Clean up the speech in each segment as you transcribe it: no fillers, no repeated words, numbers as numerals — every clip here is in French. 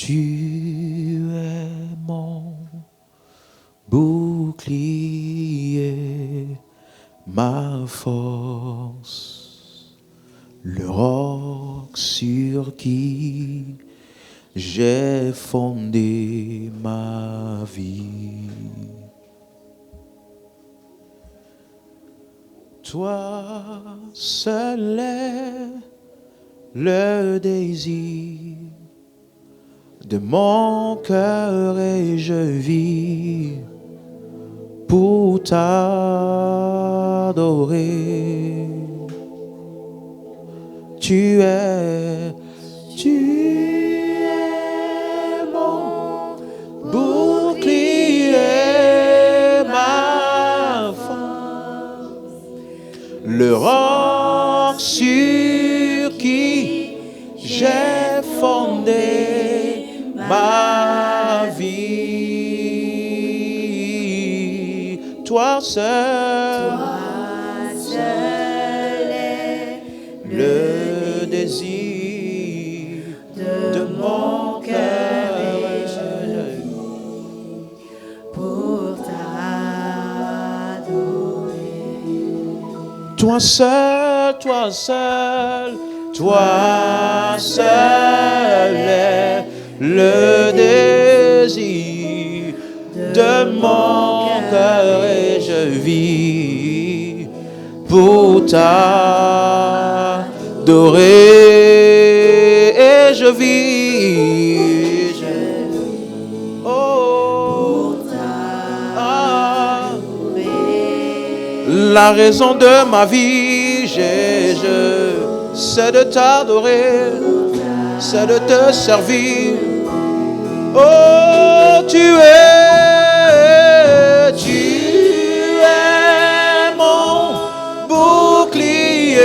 Tu es mon bouclier, ma force, le roc sur qui j'ai fondé ma vie. Toi seul est le désir de mon cœur et je vis pour t'adorer. Tu es mon bouclier, ma force, le roc sur qui j'ai fondé ma vie. Toi seul est le désir de mon cœur et je vis pour t'adorer. Toi seul, toi seul, toi seul est le désir de mon cœur et je vis pour t'adorer et je vis pour t'adorer. La raison de ma vie, c'est de t'adorer, c'est de te servir. Oh, tu es mon bouclier,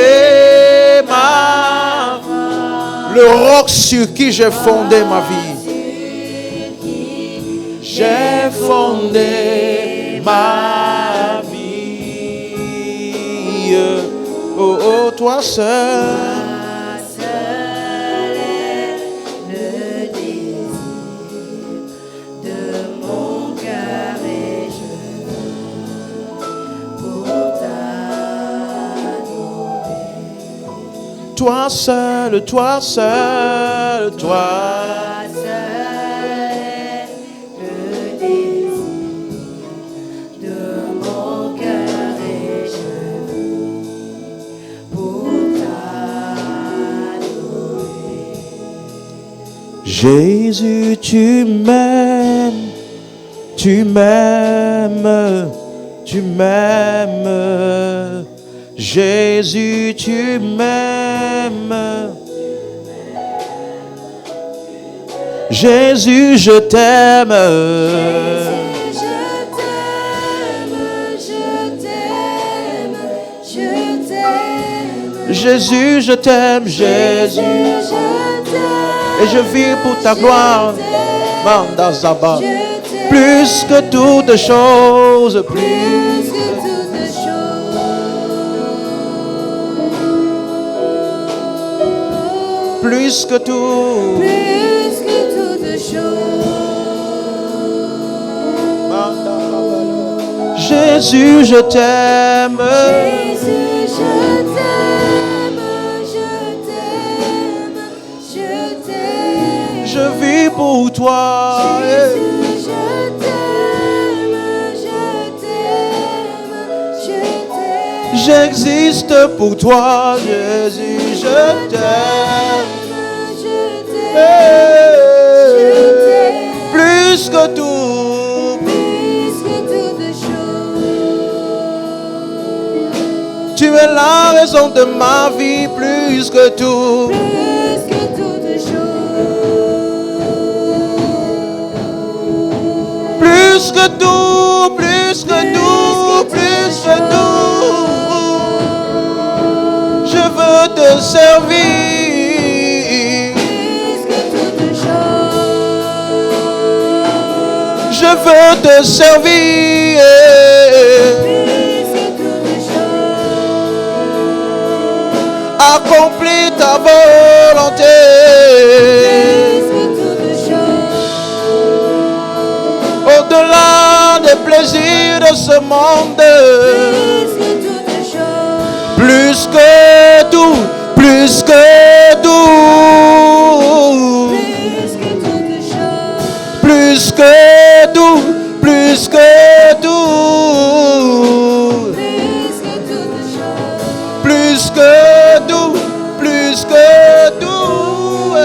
le roc sur qui j'ai fondé ma vie. J'ai fondé ma vie. Oh, oh, toi seul. Toi seul, toi seul, toi seul, le désir de mon cœur et je pour t'adorer. Jésus, tu m'aimes, tu m'aimes, tu m'aimes. Jésus, tu m'aimes. Jésus, je t'aime. Jésus, je t'aime. Jésus, et je vis pour ta gloire. Mandazaba. Plus que toutes choses, plus que toutes choses. Plus que tout. Plus que toutes choses. Jésus, je t'aime. Jésus, je t'aime. Je t'aime. Je t'aime. Je vis pour toi. Jésus, je t'aime. Je t'aime. Je t'aime. J'existe pour toi, Jésus, je t'aime. Plus que tout, plus que toutes choses. Tu es la raison de ma vie, plus que tout. Plus que toutes choses. Plus que tout, plus que tout, plus que tout. Je veux te servir. Je veux te servir. Accomplis ta volonté. plaisirs de ce monde. Plus que toutes choses. Plus que tout. Plus que toutes choses. Plus que tout. Plus que toutes choses. Plus que tout. Plus que tout.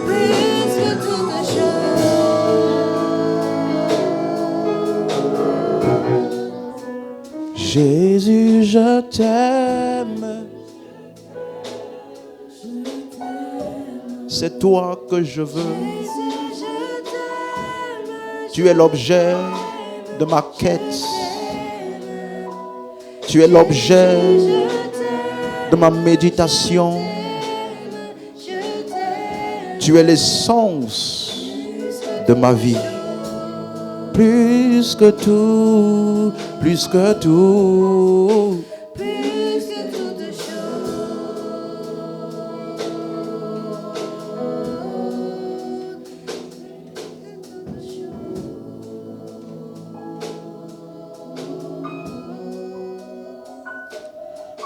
Plus que toutes choses. Jésus, je t'aime. C'est toi que je veux. Jésus, je t'aime. Tu es l'objet de ma quête. Tu es l'objet de ma méditation. Tu es l'essence de ma vie. Plus que tout, plus que tout. Plus que toutes choses.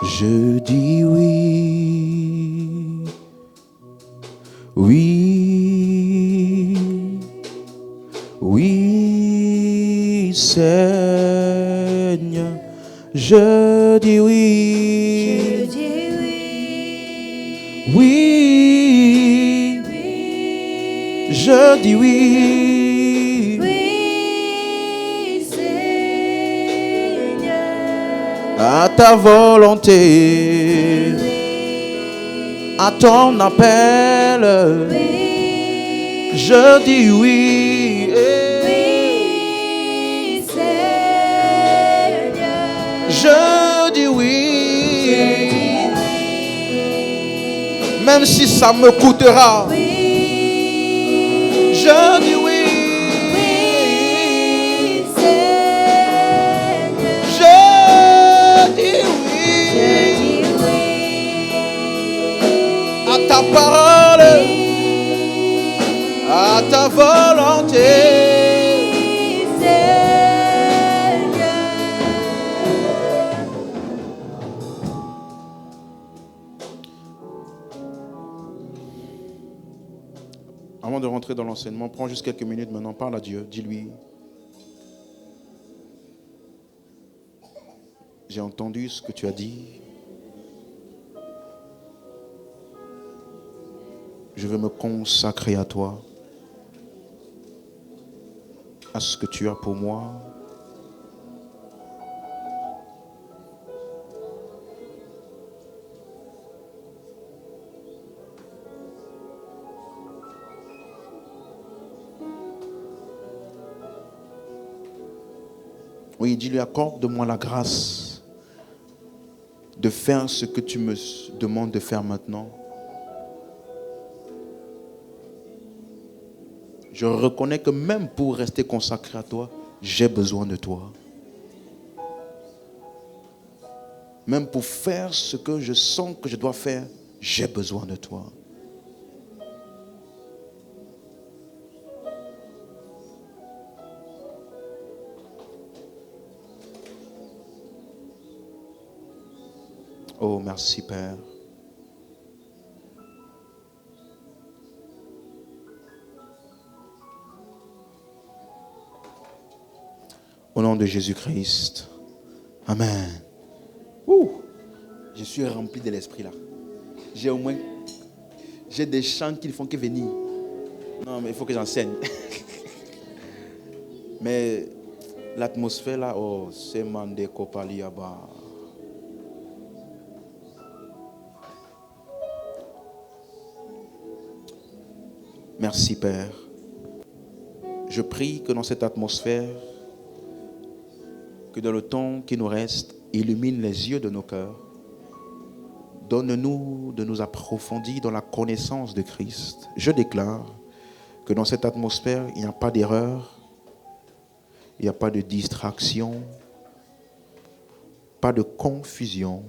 Je dis oui, oui, oui, Seigneur, je dis Je oui, dis oui. oui, Oui. je dis oui, Oui, Seigneur. à ta volonté, à ton appel, Oui. je dis oui. Oui, Seigneur. Je dis oui, même si ça me coûtera. Oui. Je dis oui, Oui, Seigneur. je dis oui, Je dis oui. à ta parole, à ta volonté. Oui, Seigneur. Avant de rentrer dans l'enseignement, prends juste quelques minutes maintenant, parle à Dieu, dis-lui. J'ai entendu ce que tu as dit. Je veux me consacrer à toi, à ce que tu as pour moi. Oui, dis-lui, accorde-moi la grâce de faire ce que tu me demandes de faire maintenant. Je reconnais que même pour rester consacré à toi, j'ai besoin de toi. Même pour faire ce que je sens que je dois faire, j'ai besoin de toi. Oh, merci Père. Au nom de Jésus-Christ. Amen. Ouh, je suis rempli de l'esprit là. J'ai des chants qui ne font que venir. Non, mais il faut que j'enseigne. Mais l'atmosphère là, oh, c'est Mande Kopaliaba. Merci Père. Je prie que dans cette atmosphère, que dans le temps qui nous reste, illumine les yeux de nos cœurs. Donne-nous de nous approfondir dans la connaissance de Christ. Je déclare que dans cette atmosphère, il n'y a pas d'erreur, il n'y a pas de distraction, pas de confusion.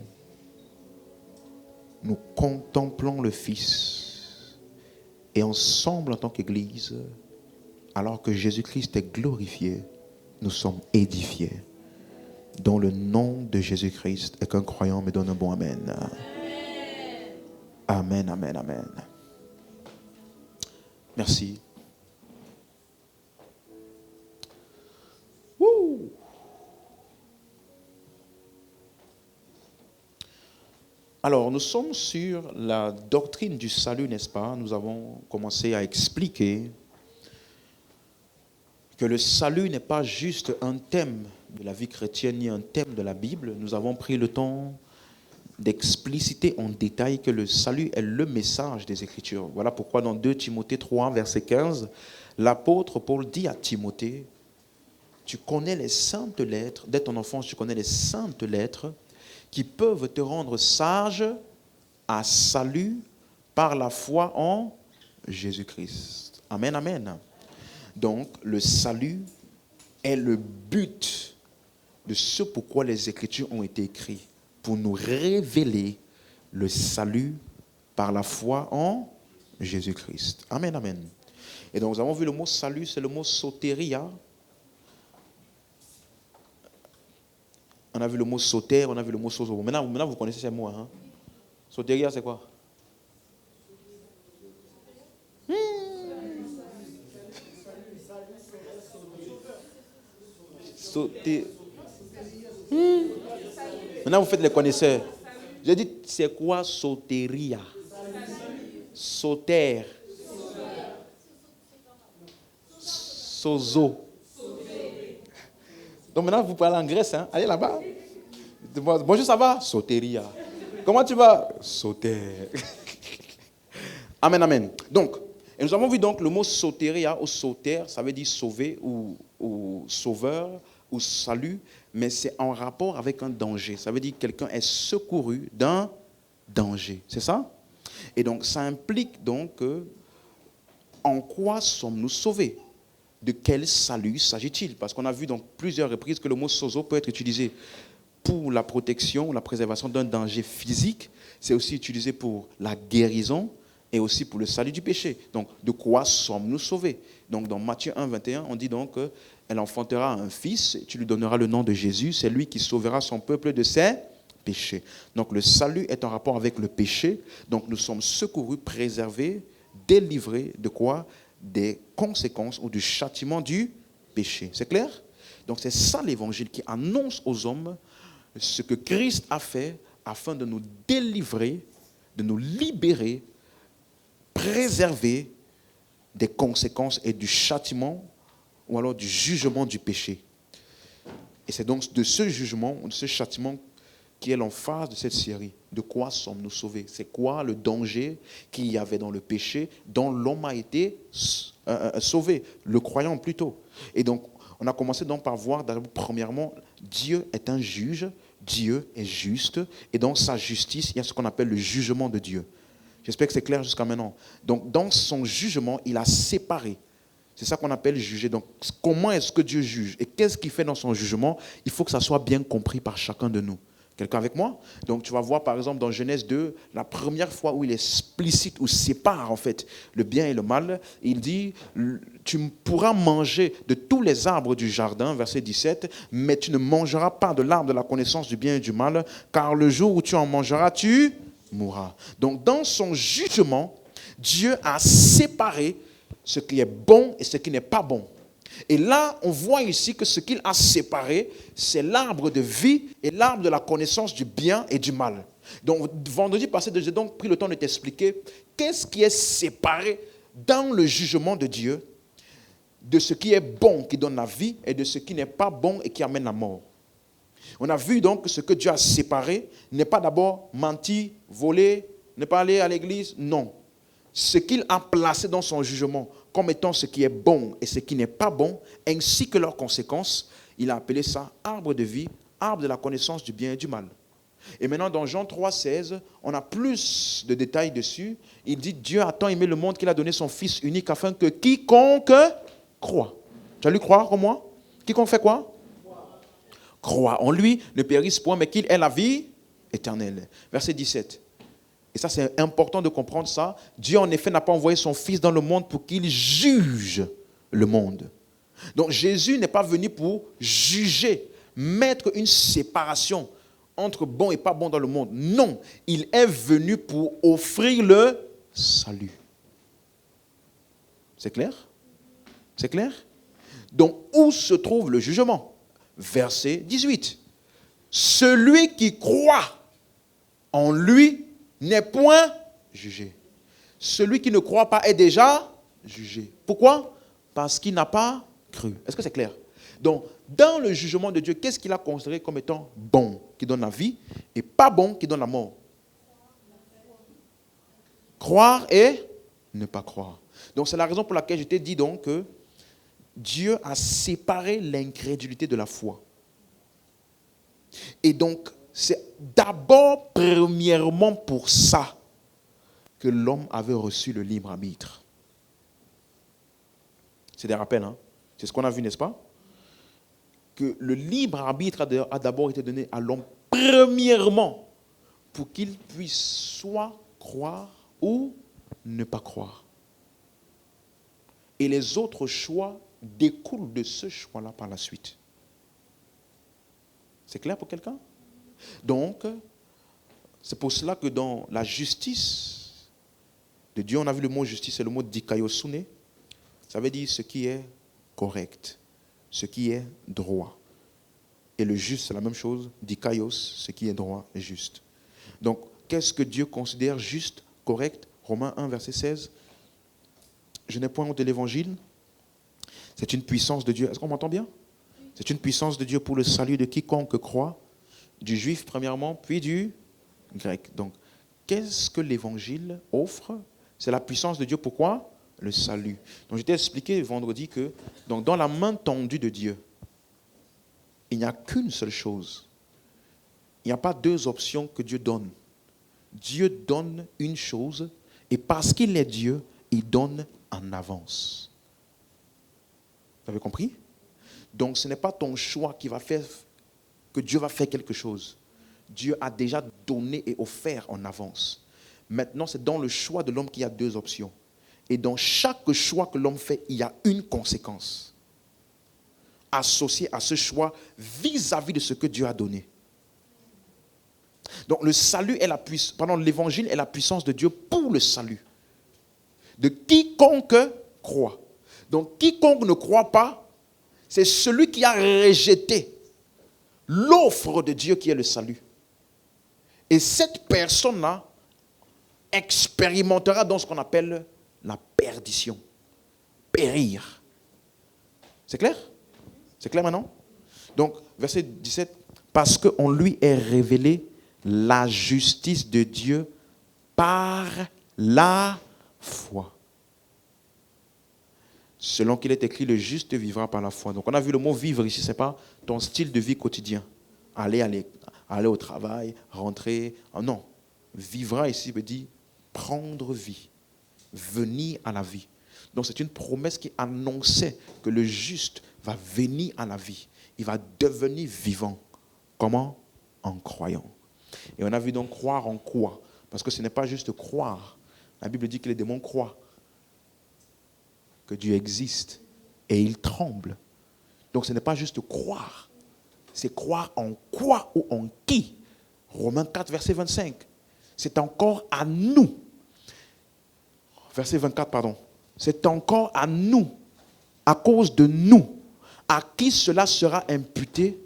Nous contemplons le Fils. Et ensemble, en tant qu'Église, alors que Jésus-Christ est glorifié, nous sommes édifiés. Dans le nom de Jésus-Christ, et qu'un croyant me donne un bon amen. Amen, amen, amen. Merci. Wouh. Alors, nous sommes sur la doctrine du salut, n'est-ce pas? Nous avons commencé à expliquer que le salut n'est pas juste un thème de la vie chrétienne ni un thème de la Bible. Nous avons pris le temps d'expliciter en détail que le salut est le message des Écritures. Voilà pourquoi dans 2 Timothée 3, verset 15, l'apôtre Paul dit à Timothée, tu connais les saintes lettres, dès ton enfance tu connais les saintes lettres qui peuvent te rendre sage à salut par la foi en Jésus-Christ. Amen, amen. Donc, le salut est le but de ce pourquoi les Écritures ont été écrites, pour nous révéler le salut par la foi en Jésus-Christ. Amen, amen. Et donc, nous avons vu le mot salut, c'est le mot soteria. On a vu le mot sauter, on a vu le mot sozo. Maintenant vous connaissez ces mots. Hein? Soteria, c'est quoi? Sauter. Maintenant, vous faites les connaisseurs. J'ai dit, c'est quoi soteria? Sauter. Sozo. Donc maintenant, vous parlez en Grèce, hein? Allez là-bas. Bonjour, ça va? Soteria. Comment tu vas? Sauter. Amen, amen. Donc, et nous avons vu donc le mot soteria ou sauter, ça veut dire sauver ou sauveur ou salut, mais c'est en rapport avec un danger. Ça veut dire que quelqu'un est secouru d'un danger. C'est ça? Et donc, ça implique donc en quoi sommes-nous sauvés? De quel salut s'agit-il? Parce qu'on a vu dans plusieurs reprises que le mot sozo peut être utilisé pour la protection, la préservation d'un danger physique. C'est aussi utilisé pour la guérison et aussi pour le salut du péché. Donc, de quoi sommes-nous sauvés? Donc, dans Matthieu 1, 21, on dit donc qu'elle enfantera un fils, et tu lui donneras le nom de Jésus, c'est lui qui sauvera son peuple de ses péchés. Donc, le salut est en rapport avec le péché. Donc, nous sommes secourus, préservés, délivrés de quoi? Des conséquences ou du châtiment du péché. C'est clair? Donc c'est ça l'évangile qui annonce aux hommes ce que Christ a fait afin de nous délivrer, de nous libérer, préserver des conséquences et du châtiment ou alors du jugement du péché. Et c'est donc de ce jugement, de ce châtiment qui est l'emphase de cette série. De quoi sommes-nous sauvés? C'est quoi le danger qu'il y avait dans le péché dont l'homme a été sauvé, le croyant plutôt. Et donc, on a commencé donc par voir, premièrement, Dieu est un juge, Dieu est juste, et dans sa justice, il y a ce qu'on appelle le jugement de Dieu. J'espère que c'est clair jusqu'à maintenant. Donc, dans son jugement, il a séparé. C'est ça qu'on appelle juger. Donc, comment est-ce que Dieu juge? Et qu'est-ce qu'il fait dans son jugement? Il faut que ça soit bien compris par chacun de nous. Quelqu'un avec moi? Donc tu vas voir par exemple dans Genèse 2, la première fois où il explicite ou sépare en fait le bien et le mal, il dit tu pourras manger de tous les arbres du jardin, verset 17, mais tu ne mangeras pas de l'arbre de la connaissance du bien et du mal, car le jour où tu en mangeras, tu mourras. Donc dans son jugement, Dieu a séparé ce qui est bon et ce qui n'est pas bon. Et là, on voit ici que ce qu'il a séparé, c'est l'arbre de vie et l'arbre de la connaissance du bien et du mal. Donc, vendredi passé, j'ai donc pris le temps de t'expliquer qu'est-ce qui est séparé dans le jugement de Dieu, de ce qui est bon qui donne la vie et de ce qui n'est pas bon et qui amène la mort. On a vu donc que ce que Dieu a séparé n'est pas d'abord mentir, voler, ne pas aller à l'église, non. Ce qu'il a placé dans son jugement comme étant ce qui est bon et ce qui n'est pas bon, ainsi que leurs conséquences, il a appelé ça arbre de vie, arbre de la connaissance du bien et du mal. Et maintenant, dans Jean 3,16, on a plus de détails dessus. Il dit, Dieu a tant aimé le monde qu'il a donné son Fils unique afin que quiconque croit. Tu as lu croire comme moi? Quiconque fait quoi? Croit en lui, ne périsse point, mais qu'il ait la vie éternelle. Verset 17. Et ça, c'est important de comprendre ça. Dieu, en effet, n'a pas envoyé son Fils dans le monde pour qu'il juge le monde, Donc Jésus n'est pas venu pour juger, mettre une séparation entre bon et pas bon dans le monde. Non, il est venu pour offrir le salut. C'est clair? C'est clair? Donc où se trouve le jugement? Verset 18. Celui qui croit en lui n'est point jugé. Celui qui ne croit pas est déjà jugé. Pourquoi? Parce qu'il n'a pas cru. Est-ce que c'est clair? Donc, dans le jugement de Dieu, qu'est-ce qu'il a considéré comme étant bon, qui donne la vie, et pas bon, qui donne la mort? Croire et ne pas croire. Donc, c'est la raison pour laquelle je t'ai dit donc que Dieu a séparé l'incrédulité de la foi. Et donc, c'est d'abord, premièrement pour ça, que l'homme avait reçu le libre arbitre. C'est des rappels, hein? C'est ce qu'on a vu, n'est-ce pas? Que le libre arbitre a d'abord été donné à l'homme, premièrement, pour qu'il puisse soit croire ou ne pas croire. Et les autres choix découlent de ce choix-là par la suite. C'est clair pour quelqu'un? Donc, c'est pour cela que dans la justice de Dieu, on a vu le mot justice, c'est le mot dikaiosune. Ça veut dire ce qui est correct, ce qui est droit. Et le juste, c'est la même chose, dikaios, ce qui est droit et juste. Donc, qu'est-ce que Dieu considère juste, correct? Romains 1, verset 16. Je n'ai point honte de l'évangile. C'est une puissance de Dieu. Est-ce qu'on m'entend bien? C'est une puissance de Dieu pour le salut de quiconque croit, du juif premièrement, puis du grec. Donc, qu'est-ce que l'évangile offre? C'est la puissance de Dieu. Pourquoi? Le salut. Donc, je t'ai expliqué vendredi que donc, dans la main tendue de Dieu, il n'y a qu'une seule chose. Il n'y a pas deux options que Dieu donne. Dieu donne une chose et parce qu'il est Dieu, il donne en avance. Vous avez compris? Donc, ce n'est pas ton choix qui va faire que Dieu va faire quelque chose. Dieu a déjà donné et offert en avance. Maintenant, c'est dans le choix de l'homme qu'il y a deux options. Et dans chaque choix que l'homme fait, il y a une conséquence associée à ce choix vis-à-vis de ce que Dieu a donné. Donc, le salut est l'évangile est la puissance de Dieu pour le salut de quiconque croit. Donc, quiconque ne croit pas, c'est celui qui a rejeté l'offre de Dieu qui est le salut. Et cette personne-là expérimentera dans ce qu'on appelle la perdition. Périr. C'est clair? C'est clair maintenant? Donc, verset 17. Parce qu'en lui est révélée la justice de Dieu par la foi. Selon qu'il est écrit, le juste vivra par la foi. Donc, on a vu le mot vivre ici, ce n'est pas ton style de vie quotidien. Aller au travail, rentrer. Non. Vivra ici veut dire prendre vie, venir à la vie. Donc c'est une promesse qui annonçait que le juste va venir à la vie. Il va devenir vivant. Comment? En croyant. Et on a vu donc croire en quoi? Parce que ce n'est pas juste croire. La Bible dit que les démons croient que Dieu existe et ils tremblent. Donc ce n'est pas juste croire. C'est croire en quoi ou en qui? Romains 4, verset 25. C'est encore à nous. Verset 24, pardon. C'est encore à nous, à cause de nous, à qui cela sera imputé,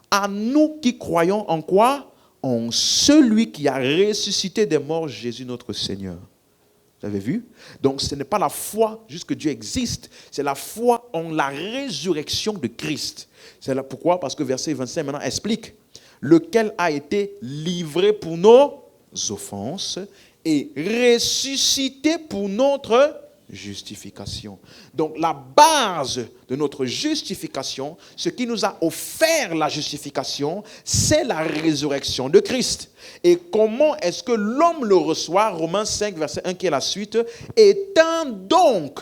à nous qui croyons en quoi? En celui qui a ressuscité des morts, Jésus notre Seigneur. Vous avez vu? Donc ce n'est pas la foi juste que Dieu existe, c'est la foi en la résurrection de Christ. C'est là pourquoi? Parce que verset 25 maintenant explique, lequel a été livré pour nos offenses et ressuscité pour notre justification. Donc la base de notre justification, ce qui nous a offert la justification, c'est la résurrection de Christ. Et comment est-ce que l'homme le reçoit? Romains 5, verset 1 qui est la suite. Étant donc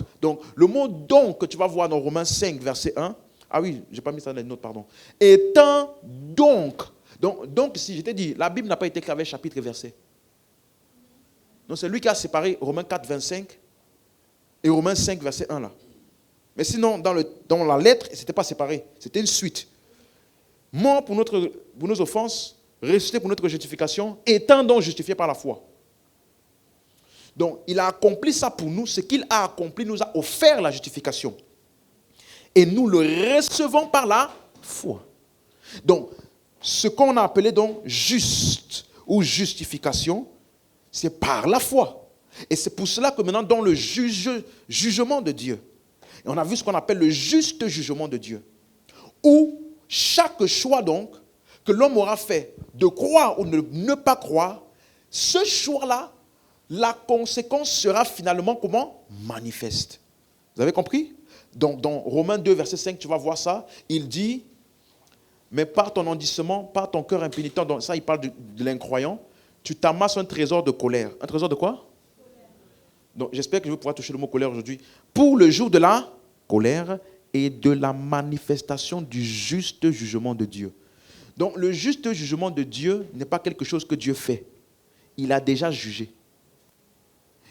le mot donc que tu vas voir dans Romains 5, verset 1. Ah oui, je n'ai pas mis ça dans les notes, pardon. Étant donc si je t'ai dit, la Bible n'a pas été clavée chapitre et verset. Donc c'est lui qui a séparé Romains 4, 25 et Romains 5, verset 1 là. Mais sinon, dans la lettre, ce n'était pas séparé. C'était une suite. Mort pour nos offenses, ressuscité pour notre justification, étant donc justifié par la foi. Donc, il a accompli ça pour nous. Ce qu'il a accompli nous a offert la justification. Et nous le recevons par la foi. Donc, ce qu'on a appelé donc juste ou justification, c'est par la foi. Et c'est pour cela que maintenant, dans le jugement de Dieu, et on a vu ce qu'on appelle le juste jugement de Dieu, où chaque choix donc que l'homme aura fait de croire ou de ne pas croire, ce choix-là, la conséquence sera finalement comment? Manifeste. Vous avez compris? Donc dans Romains 2, verset 5, tu vas voir ça. Il dit, mais par ton endissement, par ton cœur impénitent, donc ça il parle de l'incroyant, tu t'amasses un trésor de colère. Un trésor de quoi? Donc j'espère que je vais pouvoir toucher le mot colère aujourd'hui. Pour le jour de la colère et de la manifestation du juste jugement de Dieu. Donc le juste jugement de Dieu n'est pas quelque chose que Dieu fait. Il a déjà jugé.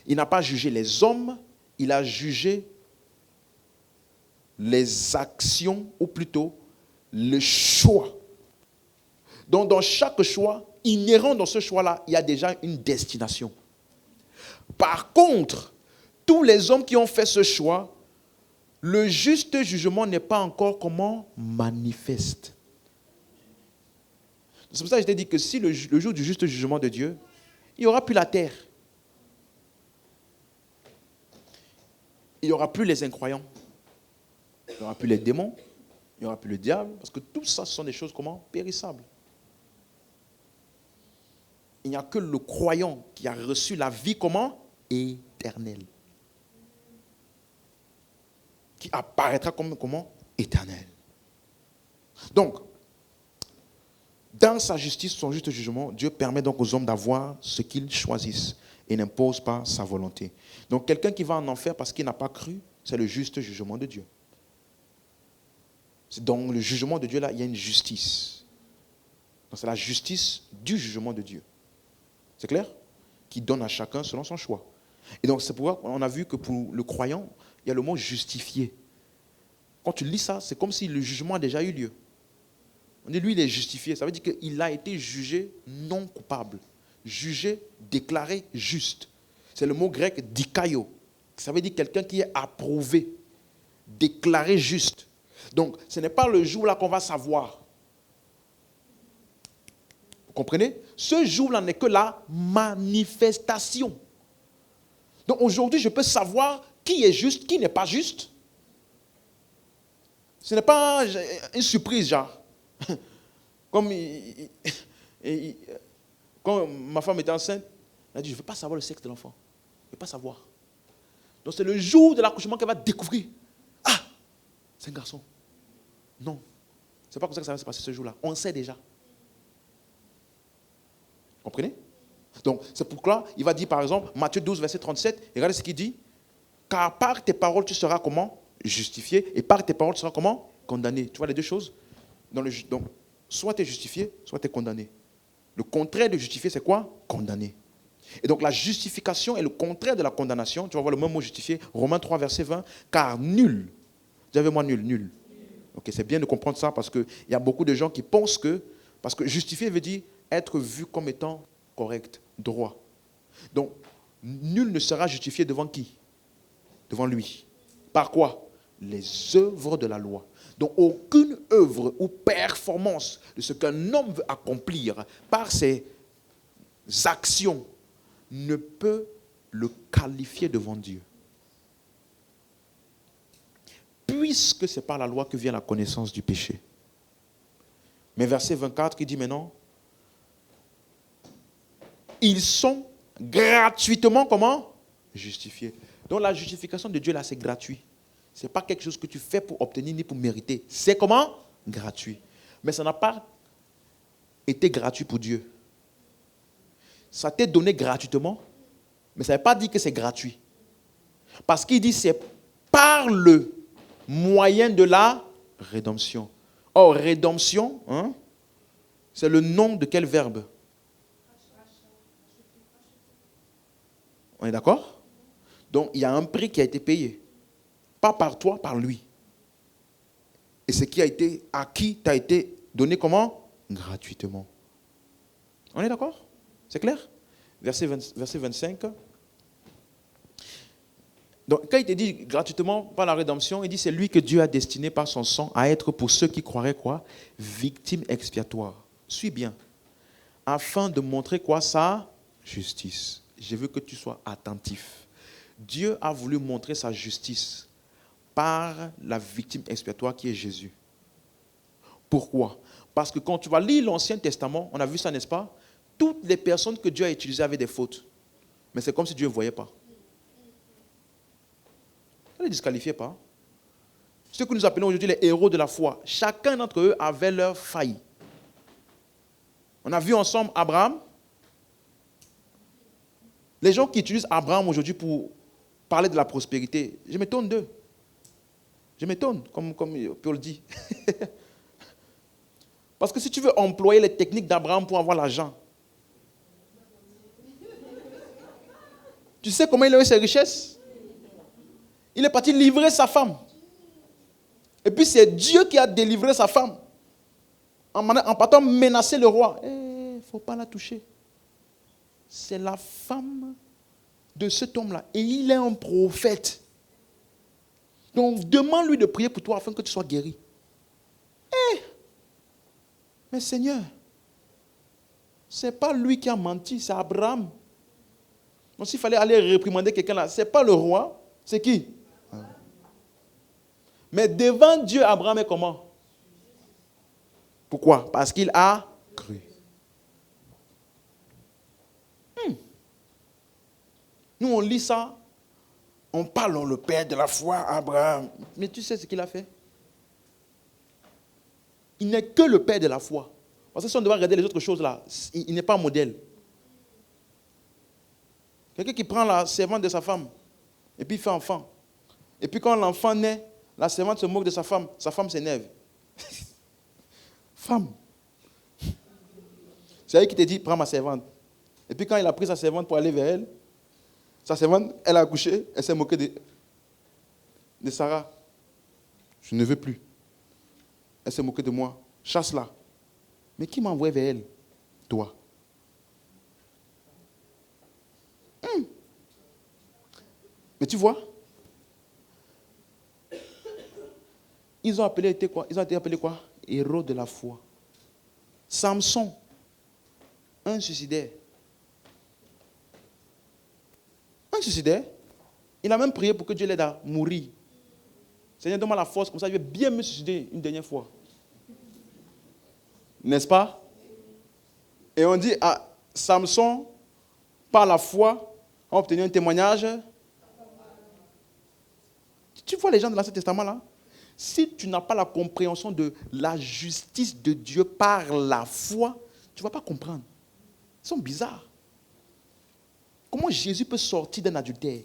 Il n'a pas jugé les hommes, il a jugé les actions, ou plutôt le choix. Donc dans chaque choix, inhérent dans ce choix-là, il y a déjà une destination. Par contre, tous les hommes qui ont fait ce choix, le juste jugement n'est pas encore comment manifeste. C'est pour ça que je t'ai dit que si le jour du juste jugement de Dieu, il n'y aura plus la terre. Il n'y aura plus les incroyants. Il n'y aura plus les démons. Il n'y aura plus le diable. Parce que tout ça, ce sont des choses comment? Périssables. Il n'y a que le croyant qui a reçu la vie comment? Éternelle. Qui apparaîtra comme comment? Éternel. Donc, dans sa justice, son juste jugement, Dieu permet donc aux hommes d'avoir ce qu'ils choisissent et n'impose pas sa volonté. Donc, quelqu'un qui va en enfer parce qu'il n'a pas cru, c'est le juste jugement de Dieu. Dans le jugement de Dieu, là, il y a une justice. Donc, c'est la justice du jugement de Dieu. C'est clair? Qui donne à chacun selon son choix. Et donc, c'est pourquoi on a vu que pour le croyant, il y a le mot justifié. Quand tu lis ça, c'est comme si le jugement a déjà eu lieu. On dit, lui, il est justifié. Ça veut dire qu'il a été jugé non coupable. Jugé, déclaré juste. C'est le mot grec dikaio. Ça veut dire quelqu'un qui est approuvé, déclaré juste. Donc, ce n'est pas le jour-là qu'on va savoir. Vous comprenez? Ce jour-là n'est que la manifestation. Donc, aujourd'hui, je peux savoir qui est juste, qui n'est pas juste. Ce n'est pas une surprise, genre. Comme quand ma femme était enceinte, elle a dit, je ne veux pas savoir le sexe de l'enfant. Je ne veux pas savoir. Donc c'est le jour de l'accouchement qu'elle va découvrir. Ah, c'est un garçon. Non. Ce n'est pas comme ça que ça va se passer ce jour-là. On sait déjà. Vous comprenez? Donc c'est pourquoi il va dire par exemple, Matthieu 12, verset 37, regardez ce qu'il dit. Car par tes paroles tu seras comment? Justifié. Et par tes paroles tu seras comment? Condamné. Tu vois les deux choses? Donc, soit tu es justifié, soit tu es condamné. Le contraire de justifié, c'est quoi? Condamné. Et donc la justification est le contraire de la condamnation. Tu vas voir le même mot justifié. Romains 3, verset 20. Car nul. Vous avez moi nul, nul. Ok, c'est bien de comprendre ça parce qu'il y a beaucoup de gens qui pensent que, parce que justifié veut dire être vu comme étant correct, droit. Donc, nul ne sera justifié devant qui? Devant lui. Par quoi? Les œuvres de la loi. Donc, aucune œuvre ou performance de ce qu'un homme veut accomplir par ses actions ne peut le qualifier devant Dieu. Puisque c'est par la loi que vient la connaissance du péché. Mais verset 24 qui dit maintenant, ils sont gratuitement comment? Justifiés. Donc la justification de Dieu là, c'est gratuit. Ce n'est pas quelque chose que tu fais pour obtenir ni pour mériter. C'est comment? Gratuit. Mais ça n'a pas été gratuit pour Dieu. Ça t'est donné gratuitement, mais ça ne veut pas dire que c'est gratuit. Parce qu'il dit c'est par le moyen de la rédemption. Or, rédemption, hein, c'est le nom de quel verbe? On est d'accord? Donc, il y a un prix qui a été payé. Pas par toi, par lui. Et ce qui a été acquis t'a été donné comment? Gratuitement. On est d'accord? C'est clair? Verset 25. Donc, quand il te dit gratuitement par la rédemption, il dit c'est lui que Dieu a destiné par son sang à être pour ceux qui croiraient quoi? Victime expiatoire. Suis bien. Afin de montrer quoi? Sa justice. Je veux que tu sois attentif. Dieu a voulu montrer sa justice par la victime expiatoire qui est Jésus. Pourquoi? Parce que quand tu vas lire l'Ancien Testament, on a vu ça, n'est-ce pas? Toutes les personnes que Dieu a utilisées avaient des fautes. Mais c'est comme si Dieu ne voyait pas. Il ne les disqualifiait pas. Ceux que nous appelons aujourd'hui les héros de la foi, chacun d'entre eux avait leur faille. On a vu ensemble Abraham. Les gens qui utilisent Abraham aujourd'hui pour parler de la prospérité, je m'étonne d'eux. Je m'étonne, comme Paul le dit. Parce que si tu veux employer les techniques d'Abraham pour avoir l'argent, tu sais comment il a eu ses richesses? Il est parti livrer sa femme. Et puis c'est Dieu qui a délivré sa femme. En partant menacer le roi. Il ne faut pas la toucher. C'est la femme de cet homme-là. Et il est un prophète. Donc demande-lui de prier pour toi afin que tu sois guéri. Mais Seigneur, ce n'est pas lui qui a menti, c'est Abraham. Donc s'il fallait aller réprimander quelqu'un là, ce n'est pas le roi, c'est qui? Mais devant Dieu, Abraham est comment? Pourquoi? Parce qu'il a cru. Nous, on lit ça, on parle le père de la foi, Abraham. Mais tu sais ce qu'il a fait? Il n'est que le père de la foi. Parce que si on doit regarder les autres choses là, il n'est pas un modèle. Quelqu'un qui prend la servante de sa femme, et puis il fait enfant. Et puis quand l'enfant naît, la servante se moque de sa femme s'énerve. Femme. C'est elle qui te dit, prends ma servante. Et puis quand il a pris sa servante pour aller vers elle, sa servante, elle a accouché, elle s'est moquée de Sarah. Je ne veux plus. Elle s'est moquée de moi. Chasse-la. Mais qui m'a envoyé vers elle? Toi. Mais tu vois, ils ont été appelés quoi? Héros de la foi. Samson, un suicidaire. Un suicidaire. Il a même prié pour que Dieu l'aide à mourir. Seigneur, donne-moi la force, comme ça je vais bien me suicider une dernière fois. N'est-ce pas? Et on dit à Samson, par la foi, a obtenu un témoignage. Tu vois les gens de l'Ancien Testament là? Si tu n'as pas la compréhension de la justice de Dieu par la foi, tu ne vas pas comprendre. Ils sont bizarres. Comment Jésus peut sortir d'un adultère?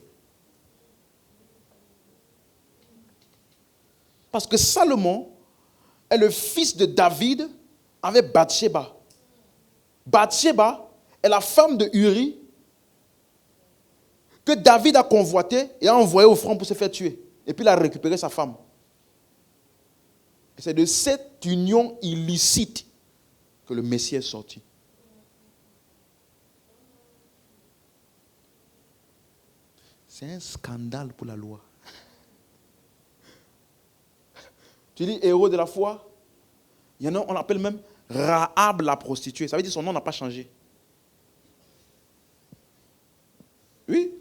Parce que Salomon est le fils de David avec Bathsheba. Bathsheba est la femme de Uri que David a convoité et a envoyé au front pour se faire tuer. Et puis il a récupéré sa femme. Et c'est de cette union illicite que le Messie est sorti. C'est un scandale pour la loi. Tu dis héros de la foi. Il y en a, on l'appelle même Rahab la prostituée. Ça veut dire que son nom n'a pas changé. Oui.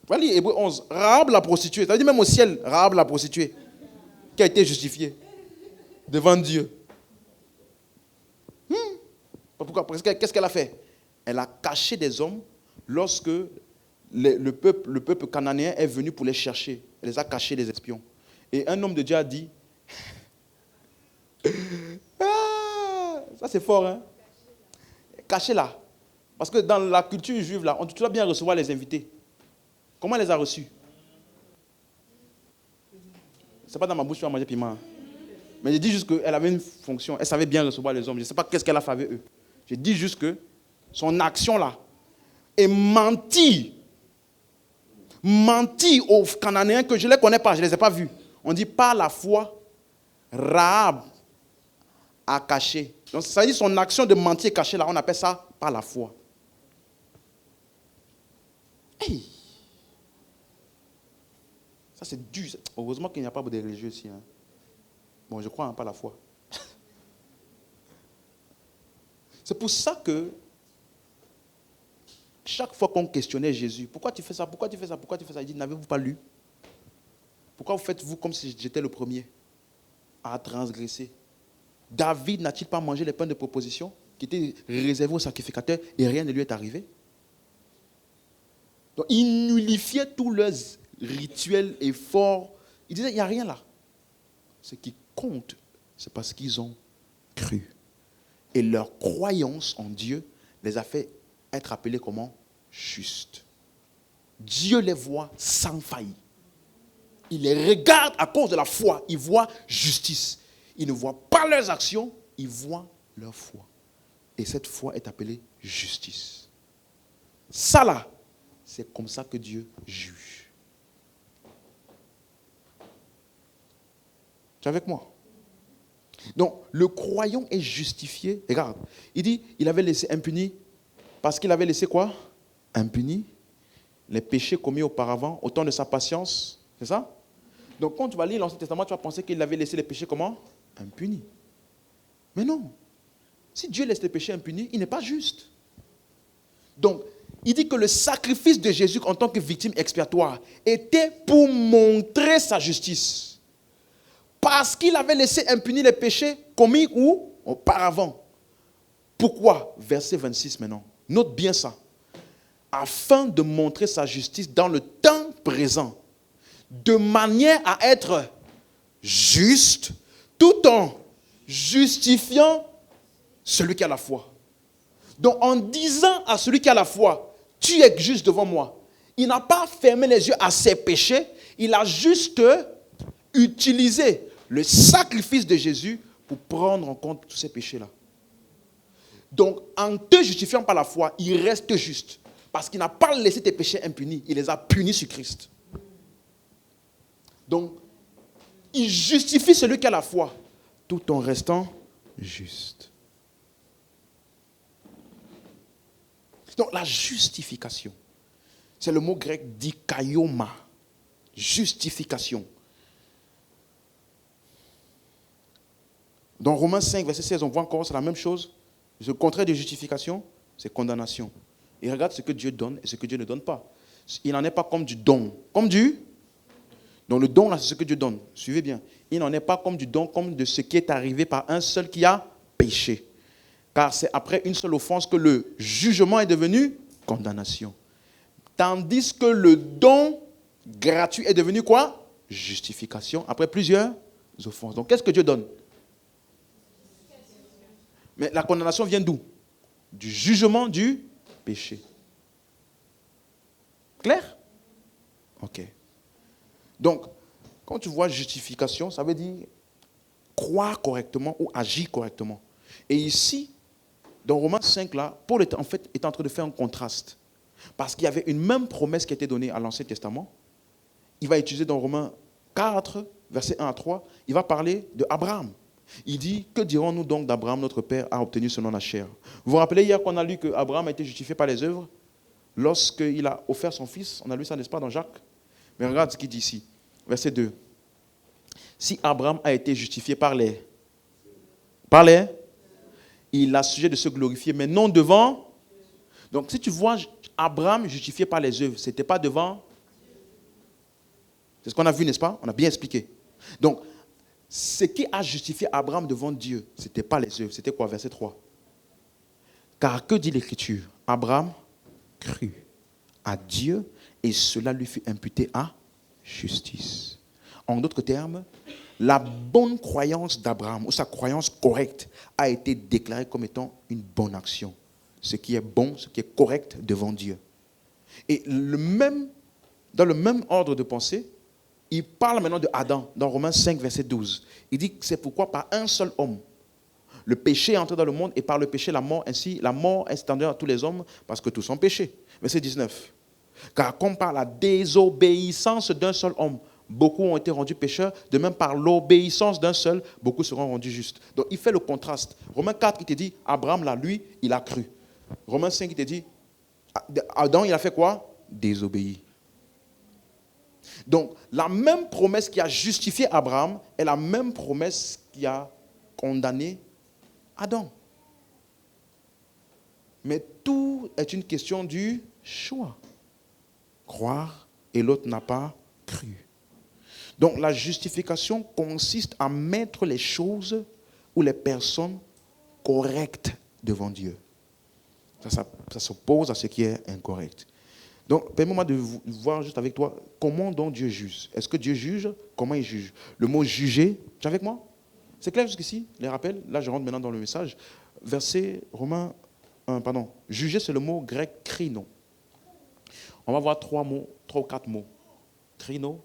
Voilà, Hébreux 11. Rahab la prostituée. Ça veut dire même au ciel, Rahab la prostituée. Qui a été justifiée devant Dieu. Pourquoi? Parce que qu'est-ce qu'elle a fait? Elle a caché des hommes lorsque le peuple cananéen est venu pour les chercher. Elle les a cachés, les espions. Et un homme de Dieu a dit, ça c'est fort, hein? Cachez-la. Parce que dans la culture juive, là, on doit bien recevoir les invités. Comment elle les a reçus? Ce n'est pas dans ma bouche que tu vas manger piment. Mais je dis juste qu'elle avait une fonction. Elle savait bien recevoir les hommes. Je ne sais pas qu'est-ce qu'elle a fait avec eux. Je dis juste que son action là est mentie. menti aux Cananéens que je ne les connais pas, je ne les ai pas vus. On dit par la foi, Rahab a caché. Donc ça dit son action de mentir cachée là, on appelle ça par la foi. Hey. Ça c'est dur. Heureusement qu'il n'y a pas de religieux ici. Hein. Bon, je crois pas la foi. C'est pour ça que chaque fois qu'on questionnait Jésus, pourquoi tu fais ça, pourquoi tu fais ça, pourquoi tu fais ça, il dit, n'avez-vous pas lu? Pourquoi vous faites-vous comme si j'étais le premier à transgresser? David n'a-t-il pas mangé les pains de proposition qui étaient réservés aux sacrificateurs et rien ne lui est arrivé? Donc, il nullifiait tous leurs rituels, efforts. Il disait, il n'y a rien là. Ce qui compte, c'est parce qu'ils ont cru. Et leur croyance en Dieu les a fait être appelés comment? Justes. Dieu les voit sans faille. Il les regarde à cause de la foi. Il voit justice. Il ne voit pas leurs actions, il voit leur foi. Et cette foi est appelée justice. Ça là, c'est comme ça que Dieu juge. Tu es avec moi? Donc, le croyant est justifié. Regarde, il dit, il avait laissé impuni, parce qu'il avait laissé quoi? Impuni les péchés commis auparavant, au temps de sa patience. C'est ça? Donc, quand tu vas lire l'Ancien Testament, tu vas penser qu'il avait laissé les péchés comment? Impunis. Mais non. Si Dieu laisse les péchés impunis, il n'est pas juste. Donc, il dit que le sacrifice de Jésus en tant que victime expiatoire était pour montrer sa justice. Parce qu'il avait laissé impunis les péchés commis où? Auparavant. Pourquoi? Verset 26 maintenant. Note bien ça. Afin de montrer sa justice dans le temps présent, de manière à être juste, tout en justifiant celui qui a la foi. Donc en disant à celui qui a la foi, tu es juste devant moi, il n'a pas fermé les yeux à ses péchés, il a juste utilisé le sacrifice de Jésus pour prendre en compte tous ces péchés-là. Donc en te justifiant par la foi, il reste juste. Parce qu'il n'a pas laissé tes péchés impunis, il les a punis sur Christ. Donc, il justifie celui qui a la foi, tout en restant juste. Donc, la justification, c'est le mot grec dikaioma. Justification. Dans Romains 5, verset 16, on voit encore, c'est la même chose. Le contraire de justification, c'est condamnation. Et regarde ce que Dieu donne et ce que Dieu ne donne pas. Il n'en est pas comme du don. Comme du? Donc le don, là, c'est ce que Dieu donne. Suivez bien. Il n'en est pas comme du don, comme de ce qui est arrivé par un seul qui a péché. Car c'est après une seule offense que le jugement est devenu condamnation. Tandis que le don gratuit est devenu quoi? Justification. Après plusieurs offenses. Donc qu'est-ce que Dieu donne? Mais la condamnation vient d'où? Du jugement du péché. Clair? Ok. Donc, quand tu vois justification, ça veut dire croire correctement ou agir correctement. Et ici, dans Romains 5, là, Paul est en train de faire un contraste. Parce qu'il y avait une même promesse qui a été donnée à l'Ancien Testament. Il va utiliser dans Romains 4, versets 1 à 3, il va parler d'Abraham. Il dit, que dirons-nous donc d'Abraham, notre père, a obtenu selon la chair? Vous vous rappelez hier qu'on a lu qu'Abraham a été justifié par les œuvres lorsqu'il a offert son fils? On a lu ça, n'est-ce pas, dans Jacques? Mais regarde ce qu'il dit ici, verset 2. Si Abraham a été justifié par les, il a sujet de se glorifier, mais non devant. Donc si tu vois Abraham justifié par les œuvres, ce n'était pas devant. C'est ce qu'on a vu, n'est-ce pas? On a bien expliqué. Donc, ce qui a justifié Abraham devant Dieu, ce n'était pas les œuvres. C'était quoi? Verset 3. Car que dit l'Écriture? Abraham crut à Dieu et cela lui fut imputé à justice. En d'autres termes, la bonne croyance d'Abraham, ou sa croyance correcte, a été déclarée comme étant une bonne action. Ce qui est bon, ce qui est correct devant Dieu. Et dans le même ordre de pensée, il parle maintenant de Adam, dans Romains 5, verset 12. Il dit que c'est pourquoi par un seul homme, le péché est entré dans le monde et par le péché la mort, ainsi la mort est étendue à tous les hommes parce que tous ont péché. Verset 19. Car comme par la désobéissance d'un seul homme, beaucoup ont été rendus pécheurs, de même par l'obéissance d'un seul, beaucoup seront rendus justes. Donc il fait le contraste. Romains 4, il te dit, Abraham, là, lui, il a cru. Romains 5, il te dit, Adam, il a fait quoi? Désobéi. Donc la même promesse qui a justifié Abraham est la même promesse qui a condamné Adam. Mais tout est une question du choix. Croire et l'autre n'a pas cru. Donc la justification consiste à mettre les choses ou les personnes correctes devant Dieu. Ça s'oppose à ce qui est incorrect. Donc, permets-moi de voir juste avec toi comment donc Dieu juge. Est-ce que Dieu juge? Comment il juge? Le mot juger, tu es avec moi? C'est clair jusqu'ici? Les rappels? Là, je rentre maintenant dans le message. Verset Romains 1, pardon. Juger, c'est le mot grec krino. On va voir trois ou quatre mots. Krino,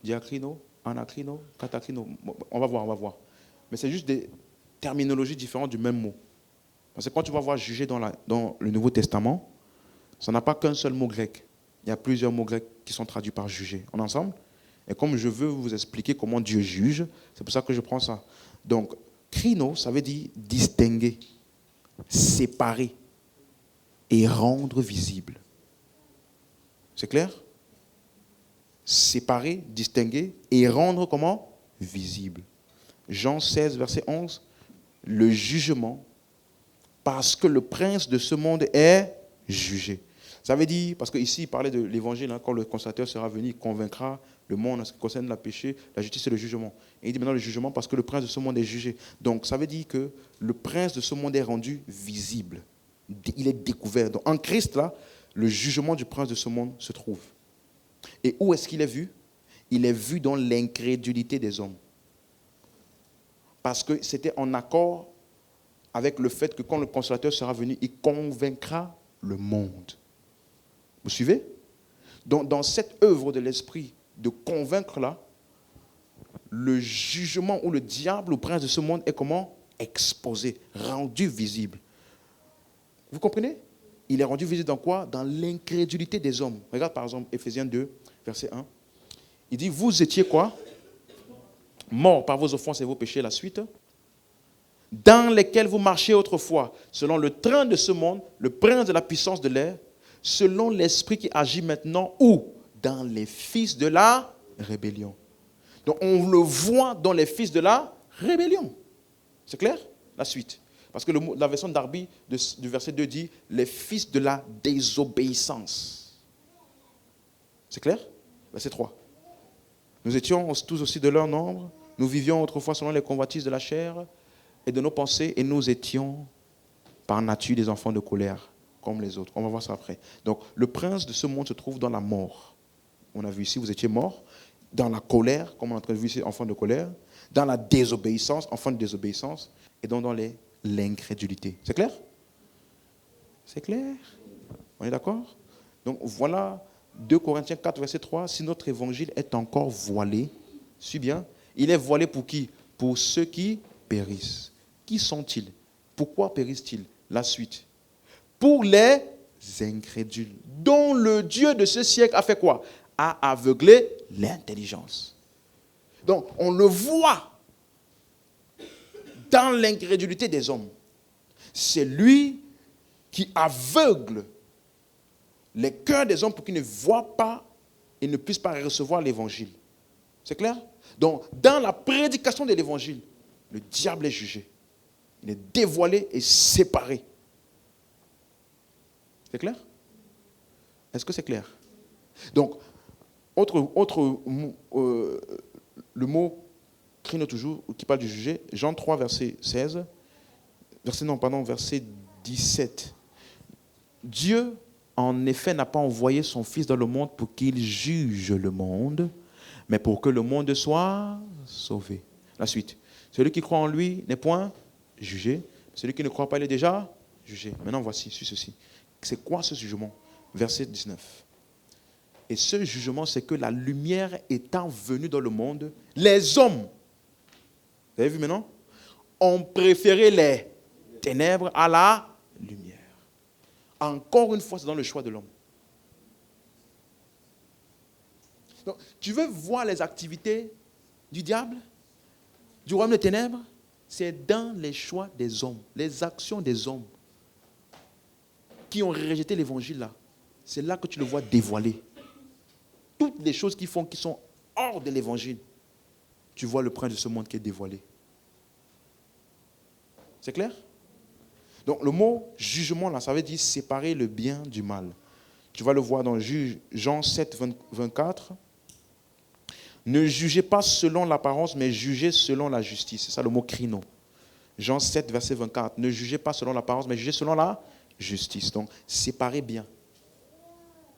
diakrino, anakrino, katakrino. On va voir. Mais c'est juste des terminologies différentes du même mot. Parce que quand tu vas voir juger dans le Nouveau Testament, ça n'a pas qu'un seul mot grec. Il y a plusieurs mots grecs qui sont traduits par juger. On est ensemble? Et comme je veux vous expliquer comment Dieu juge, c'est pour ça que je prends ça. Donc, krino, ça veut dire distinguer, séparer et rendre visible. C'est clair? Séparer, distinguer et rendre comment? Visible. Jean 16, verset 11. Le jugement, parce que le prince de ce monde est jugé. Ça veut dire, parce qu'ici, il parlait de l'évangile, hein, quand le consolateur sera venu, il convaincra le monde en ce qui concerne le péché, la justice et le jugement. Et il dit maintenant le jugement parce que le prince de ce monde est jugé. Donc, ça veut dire que le prince de ce monde est rendu visible. Il est découvert. Donc, en Christ, là, le jugement du prince de ce monde se trouve. Et où est-ce qu'il est vu? Il est vu dans l'incrédulité des hommes. Parce que c'était en accord avec le fait que quand le consolateur sera venu, il convaincra le monde. Vous suivez? Donc, dans cette œuvre de l'esprit de convaincre là, le jugement ou le diable, le prince de ce monde est comment? Exposé, rendu visible. Vous comprenez? Il est rendu visible dans quoi? Dans l'incrédulité des hommes. Regarde par exemple Éphésiens 2, verset 1. Il dit, vous étiez quoi? Morts par vos offenses et vos péchés, la suite. Dans lesquels vous marchiez autrefois, selon le train de ce monde, le prince de la puissance de l'air, selon l'esprit qui agit maintenant, où? Dans les fils de la rébellion. Donc on le voit dans les fils de la rébellion. C'est clair? La suite. Parce que la version d'Arby du verset 2 dit, les fils de la désobéissance. C'est clair? Verset 3. Nous étions tous aussi de leur nombre, nous vivions autrefois selon les convoitises de la chair et de nos pensées, et nous étions par nature des enfants de colère, comme les autres. On va voir ça après. Donc, le prince de ce monde se trouve dans la mort. On a vu ici, vous étiez morts. Dans la colère, comme on a vu ici, enfants de colère. Dans la désobéissance, enfants de désobéissance. Et donc dans l'incrédulité. C'est clair? C'est clair? On est d'accord? Donc, voilà 2 Corinthiens 4, verset 3. Si notre évangile est encore voilé, suis bien, il est voilé pour qui? Pour ceux qui périssent. Qui sont-ils? Pourquoi périssent-ils? La suite. Pour les incrédules, dont le Dieu de ce siècle a fait quoi? A aveuglé l'intelligence. Donc, on le voit dans l'incrédulité des hommes. C'est lui qui aveugle les cœurs des hommes pour qu'ils ne voient pas et ne puissent pas recevoir l'évangile. C'est clair? Donc, dans la prédication de l'évangile, le diable est jugé. Il est dévoilé et séparé. C'est clair? Est-ce que c'est clair? Donc, le mot crino toujours, qui parle du jugé, Jean 3, verset 16, verset 17. Dieu, en effet, n'a pas envoyé son Fils dans le monde pour qu'il juge le monde, mais pour que le monde soit sauvé. La suite. Celui qui croit en lui n'est point jugé. Celui qui ne croit pas, il est déjà jugé. Maintenant, voici, suis ceci. C'est quoi ce jugement? Verset 19. Et ce jugement, c'est que la lumière étant venue dans le monde, les hommes, vous avez vu maintenant, ont préféré les ténèbres à la lumière. Encore une fois, c'est dans le choix de l'homme. Donc, tu veux voir les activités du diable, du royaume des ténèbres? C'est dans les choix des hommes, les actions des hommes qui ont rejeté l'évangile là. C'est là que tu le vois dévoiler. Toutes les choses qu'ils font qui sont hors de l'évangile, tu vois le prince de ce monde qui est dévoilé. C'est clair? Donc le mot jugement là, ça veut dire séparer le bien du mal. Tu vas le voir dans Jean 7, 24. Ne jugez pas selon l'apparence, mais jugez selon la justice. C'est ça le mot krino. Jean 7, verset 24. Ne jugez pas selon l'apparence, mais jugez selon la justice. Donc, séparez bien.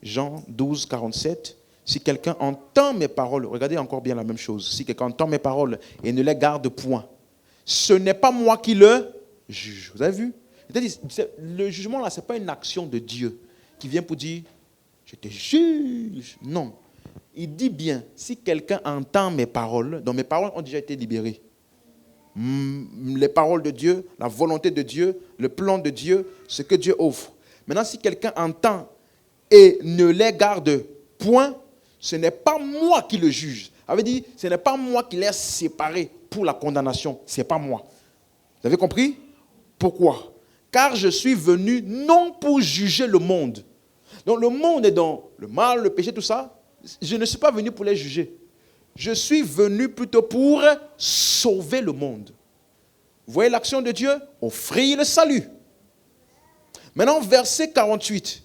Jean 12, 47. Si quelqu'un entend mes paroles, regardez encore bien la même chose. Si quelqu'un entend mes paroles et ne les garde point, ce n'est pas moi qui le juge. Vous avez vu? Le jugement là, ce n'est pas une action de Dieu qui vient pour dire, je te juge. Non. Il dit bien, si quelqu'un entend mes paroles, donc mes paroles ont déjà été libérées. Les paroles de Dieu, la volonté de Dieu, le plan de Dieu, ce que Dieu offre. Maintenant, si quelqu'un entend et ne les garde point, ce n'est pas moi qui le juge. Ça veut dire, ce n'est pas moi qui l'ai séparé pour la condamnation. Ce n'est pas moi. Vous avez compris? Pourquoi? Car je suis venu non pour juger le monde. Donc le monde est dans le mal, le péché, tout ça. Je ne suis pas venu pour les juger. Je suis venu plutôt pour sauver le monde. Vous voyez l'action de Dieu? Offrir le salut. Maintenant, verset 48.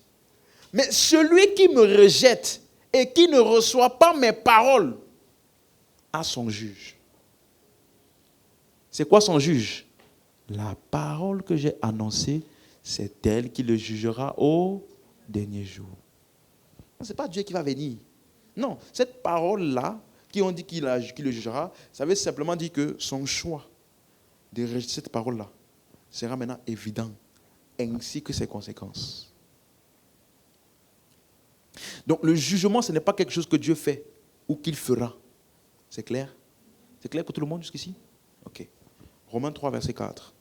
Mais celui qui me rejette et qui ne reçoit pas mes paroles a son juge. C'est quoi son juge? La parole que j'ai annoncée, c'est elle qui le jugera au dernier jour. Ce n'est pas Dieu qui va venir. Non, cette parole-là, qui ont dit qu'il le jugera, ça veut simplement dire que son choix de rejeter cette parole-là sera maintenant évident, ainsi que ses conséquences. Donc le jugement, ce n'est pas quelque chose que Dieu fait ou qu'il fera. C'est clair? C'est clair pour tout le monde jusqu'ici? Ok. Romains 3, verset 4.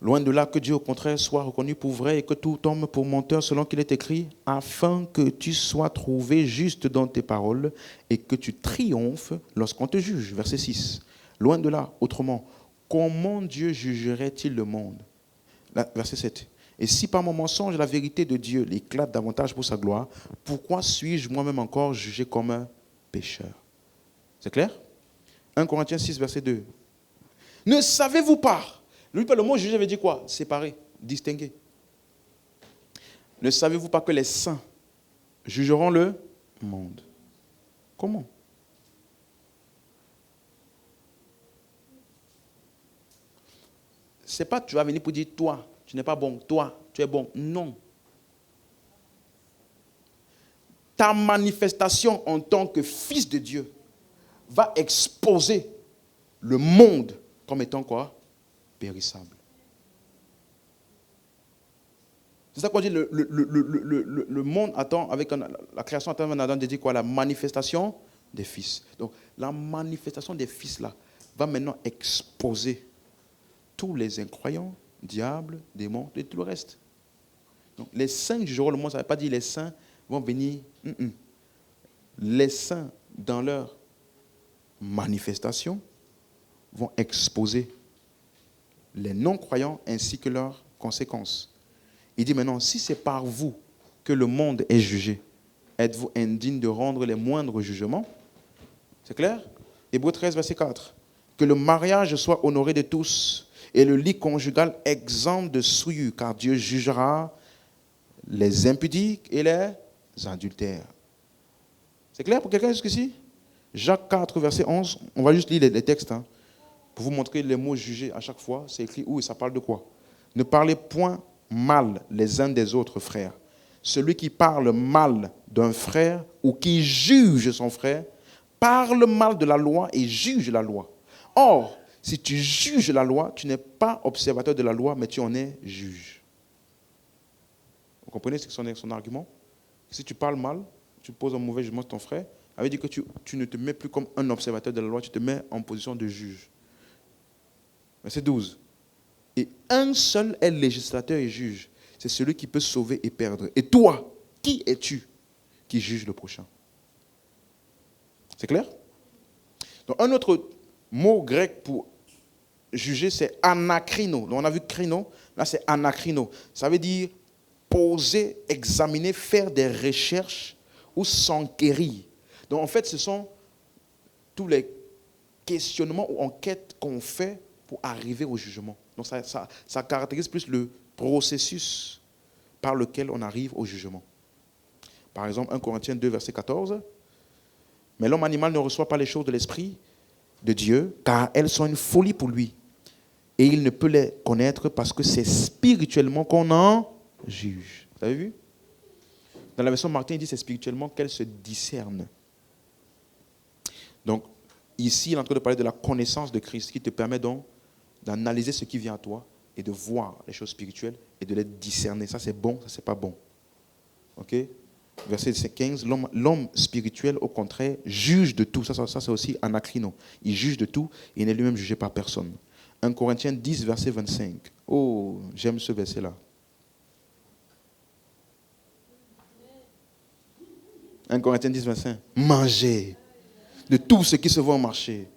Loin de là que Dieu, au contraire, soit reconnu pour vrai et que tout homme pour menteur, selon qu'il est écrit, afin que tu sois trouvé juste dans tes paroles et que tu triomphes lorsqu'on te juge. Verset 6. Loin de là, autrement, comment Dieu jugerait-il le monde? Verset 7. Et si par mon mensonge la vérité de Dieu l'éclate davantage pour sa gloire, pourquoi suis-je moi-même encore jugé comme un pécheur? C'est clair? 1 Corinthiens 6, verset 2. Ne savez-vous pas? Le mot juger veut dire quoi? Séparer, distinguer. Ne savez-vous pas que les saints jugeront le monde? Comment? Ce n'est pas tu vas venir pour dire toi, tu n'es pas bon, toi, tu es bon. Non. Ta manifestation en tant que fils de Dieu va exposer le monde comme étant quoi? Périssable. C'est ça qu'on dit, le monde attend, avec la création attend un Adam de dire quoi? La manifestation des fils. Donc la manifestation des fils là va maintenant exposer tous les incroyants, diables, démons, et tout le reste. Donc les saints jugeront le monde, ça ne veut pas dire les saints vont venir. Les saints, dans leur manifestation, vont exposer les non-croyants ainsi que leurs conséquences. Il dit maintenant, si c'est par vous que le monde est jugé, êtes-vous indigne de rendre les moindres jugements? C'est clair? Hébreux 13, verset 4. Que le mariage soit honoré de tous et le lit conjugal exempt de souillure, car Dieu jugera les impudiques et les adultères. C'est clair pour quelqu'un jusqu'ici? Jacques 4, verset 11. On va juste lire les textes, pour vous montrer les mots jugés à chaque fois. C'est écrit où et ça parle de quoi? Ne parlez point mal les uns des autres, frères. Celui qui parle mal d'un frère ou qui juge son frère parle mal de la loi et juge la loi. Or, si tu juges la loi, tu n'es pas observateur de la loi, mais tu en es juge. Vous comprenez ce que c'est son argument? Si tu parles mal, tu poses un mauvais jugement sur ton frère, ça veut dire que tu ne te mets plus comme un observateur de la loi, tu te mets en position de juge. Verset 12. Et un seul est législateur et juge. C'est celui qui peut sauver et perdre. Et toi, qui es-tu qui juge le prochain? C'est clair? Donc, un autre mot grec pour juger, c'est anakrino. Donc, on a vu krino, là c'est anakrino. Ça veut dire poser, examiner, faire des recherches ou s'enquérir. Donc, en fait, ce sont tous les questionnements ou enquêtes qu'on fait pour arriver au jugement. Donc, ça caractérise plus le processus par lequel on arrive au jugement. Par exemple, 1 Corinthiens 2, verset 14. Mais l'homme animal ne reçoit pas les choses de l'Esprit de Dieu, car elles sont une folie pour lui. Et il ne peut les connaître parce que c'est spirituellement qu'on en juge. Vous avez vu? Dans la version Martin, il dit que c'est spirituellement qu'elles se discernent. Donc, ici, il est en train de parler de la connaissance de Christ qui te permet donc d'analyser ce qui vient à toi et de voir les choses spirituelles et de les discerner. Ça, c'est bon, ça, c'est pas bon. OK? Verset 15, l'homme spirituel, au contraire, juge de tout. Ça c'est aussi anakrino. Il juge de tout et il n'est lui-même jugé par personne. 1 Corinthiens 10, verset 25. Oh, j'aime ce verset-là. 1 Corinthiens 10, 25. Mangez de tout ce qui se voit au marché,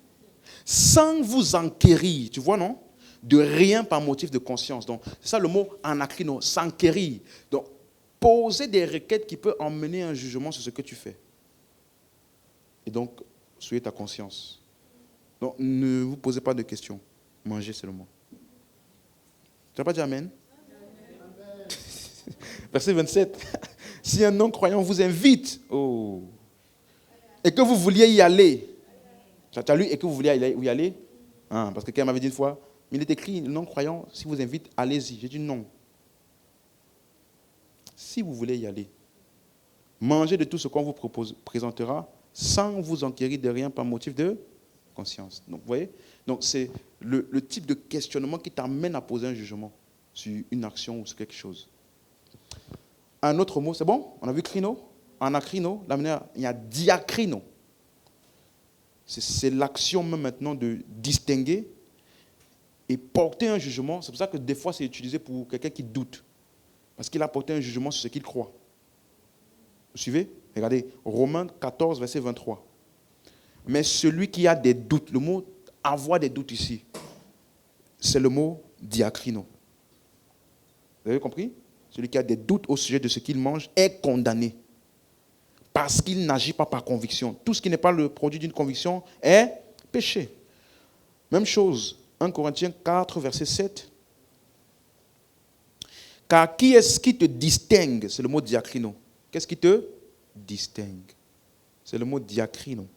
sans vous enquérir, tu vois, non? De rien par motif de conscience. Donc, c'est ça le mot anakrino, s'enquérir. Donc, poser des requêtes qui peuvent emmener un jugement sur ce que tu fais. Et donc, soyez ta conscience. Donc, ne vous posez pas de questions. Mangez seulement. Tu n'as pas dit Amen? Amen. Verset 27. Si un non-croyant vous invite, et que vous vouliez y aller, tu as lu et que vous vouliez y aller? Parce que quelqu'un m'avait dit une fois, il est écrit, non-croyant, si vous invite, allez-y. J'ai dit non. Si vous voulez y aller, mangez de tout ce qu'on vous présentera sans vous enquérir de rien par motif de conscience. Donc, vous voyez? Donc, c'est le type de questionnement qui t'amène à poser un jugement sur une action ou sur quelque chose. Un autre mot, c'est bon? On a vu crino, anakrino, la manière, il y a diakrino. C'est l'action même maintenant de distinguer et porter un jugement. C'est pour ça que des fois, c'est utilisé pour quelqu'un qui doute. Parce qu'il a porté un jugement sur ce qu'il croit. Vous suivez? Regardez, Romains 14, verset 23. Mais celui qui a des doutes, le mot avoir des doutes ici, c'est le mot diakrino. Vous avez compris? Celui qui a des doutes au sujet de ce qu'il mange est condamné. Parce qu'il n'agit pas par conviction. Tout ce qui n'est pas le produit d'une conviction est péché. Même chose, 1 Corinthiens 4, verset 7. Car qui est-ce qui te distingue? C'est le mot diakrino. Qu'est-ce qui te distingue? C'est le mot diakrino.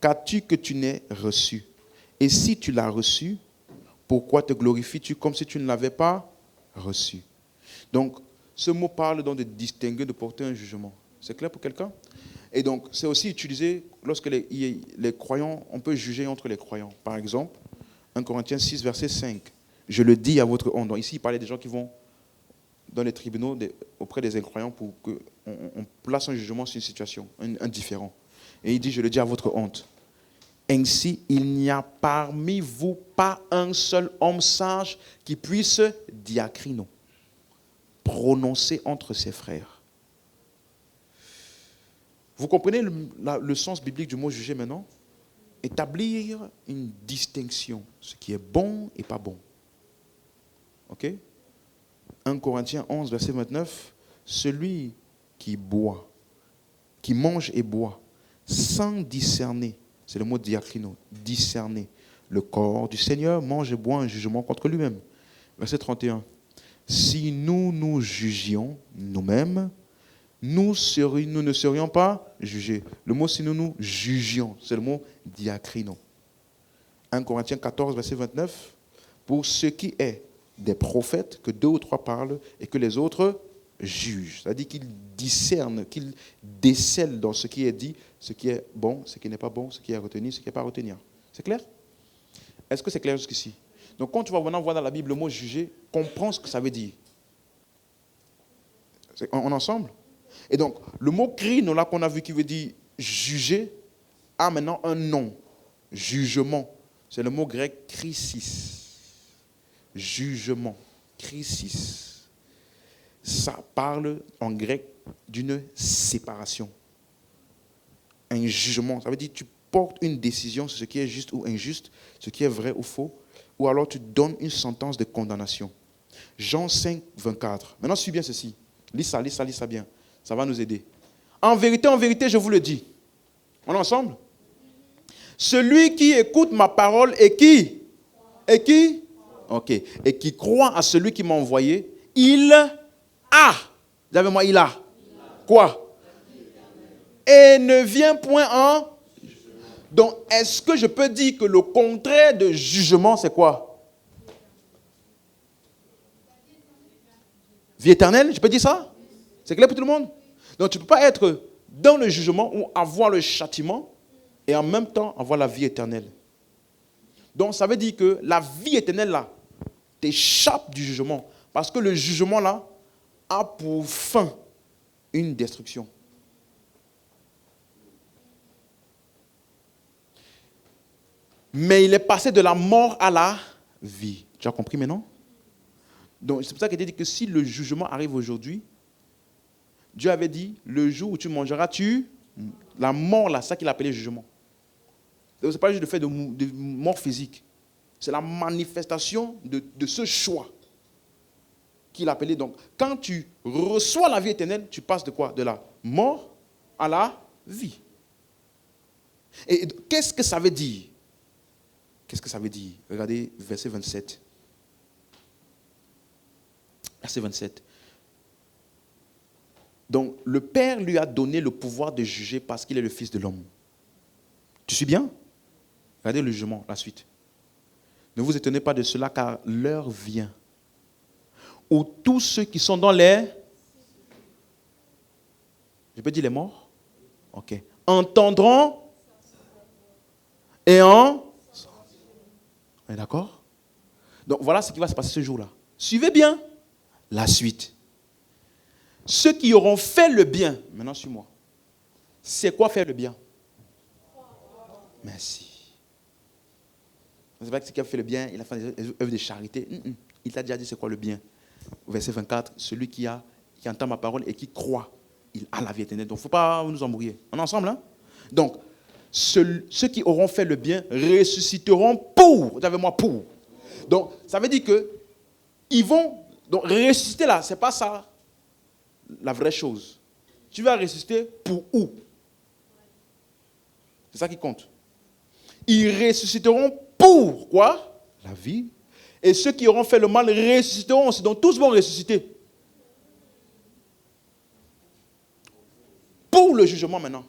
Qu'as-tu que tu n'aies reçu? Et si tu l'as reçu, pourquoi te glorifies-tu comme si tu ne l'avais pas reçu? Donc, ce mot parle donc de distinguer, de porter un jugement. C'est clair pour quelqu'un? Et donc, c'est aussi utilisé lorsque les croyants, on peut juger entre les croyants. Par exemple, 1 Corinthiens 6, verset 5. Je le dis à votre honte. Donc, ici, il parlait des gens qui vont dans les tribunaux auprès des incroyants pour qu'on place un jugement sur une situation, un différend. Et il dit, je le dis à votre honte. Ainsi, il n'y a parmi vous pas un seul homme sage qui puisse diakrino, prononcer entre ses frères. Vous comprenez le sens biblique du mot juger maintenant? Établir une distinction, ce qui est bon et pas bon. Ok? 1 Corinthiens 11, verset 29, celui qui boit, qui mange et boit, sans discerner, c'est le mot diakrino, discerner le corps du Seigneur, mange et boit un jugement contre lui-même. Verset 31, si nous nous jugions nous-mêmes, nous ne serions pas jugés. Le mot si nous nous jugions, c'est le mot diakrino. 1 Corinthiens 14, verset 29, pour ce qui est des prophètes, que 2 ou 3 parlent et que les autres jugent. C'est-à-dire qu'ils discernent, qu'ils décèlent dans ce qui est dit, ce qui est bon, ce qui n'est pas bon, ce qui est retenu, ce qui n'est pas à retenir. C'est clair? Est-ce que c'est clair jusqu'ici? Donc quand tu vas maintenant voir dans la Bible le mot juger, comprends ce que ça veut dire. On est ensemble? Et donc, le mot krino, là qu'on a vu qui veut dire juger, a maintenant un nom. Jugement. C'est le mot grec krisis. Jugement, krisis. Ça parle en grec d'une séparation. un jugement. Ça veut dire que tu portes une décision sur ce qui est juste ou injuste, ce qui est vrai ou faux, ou alors tu donnes une sentence de condamnation. Jean 5, 24. Maintenant, suis bien ceci. Lis ça bien. Ça va nous aider. En vérité, je vous le dis. On est ensemble? Celui qui écoute ma parole et qui? Ok. Et qui croit à celui qui m'a envoyé, il a. Dis avec moi, il a. Quoi? Et ne vient point en. Donc, est-ce que je peux dire que le contraire de jugement, c'est quoi? Vie éternelle, je peux dire ça? C'est clair pour tout le monde? Donc, tu ne peux pas être dans le jugement ou avoir le châtiment et en même temps avoir la vie éternelle. Donc, ça veut dire que la vie éternelle, là, t'échappe du jugement. Parce que le jugement, là, a pour fin une destruction. Mais il est passé de la mort à la vie. Tu as compris maintenant? Donc, c'est pour ça qu'il dit que si le jugement arrive aujourd'hui, Dieu avait dit, le jour où tu mangeras, la mort là, c'est ça qu'il appelait jugement. Ce n'est pas juste le fait de mort physique. C'est la manifestation de ce choix qu'il appelait. Donc, quand tu reçois la vie éternelle, tu passes de quoi? De la mort à la vie. Et qu'est-ce que ça veut dire? Qu'est-ce que ça veut dire? Regardez verset 27. Verset 27. Donc, le Père lui a donné le pouvoir de juger parce qu'il est le Fils de l'homme. Tu suis bien? Regardez le jugement, la suite. Ne vous étonnez pas de cela, car l'heure vient où tous ceux qui sont dans les... Je peux dire les morts? Ok. Entendront et en... On est d'accord? Donc, voilà ce qui va se passer ce jour-là. Suivez bien la suite. Ceux qui auront fait le bien, maintenant suis-moi. C'est quoi faire le bien? Merci. C'est pas que c'est qui a fait le bien, il a fait des œuvres de charité. Il t'a déjà dit c'est quoi le bien. Verset 24, celui qui entend ma parole et qui croit, il a la vie éternelle. Donc il ne faut pas nous embrouiller. On est ensemble, hein? Donc, ceux qui auront fait le bien ressusciteront pour. Vous avez moi pour. Donc, ça veut dire que ils vont. Donc, ressusciter là, ce n'est pas ça la vraie chose. Tu vas ressusciter pour où? C'est ça qui compte. Ils ressusciteront pour quoi? La vie. Et ceux qui auront fait le mal ressusciteront aussi. Donc tous vont ressusciter. Pour le jugement maintenant.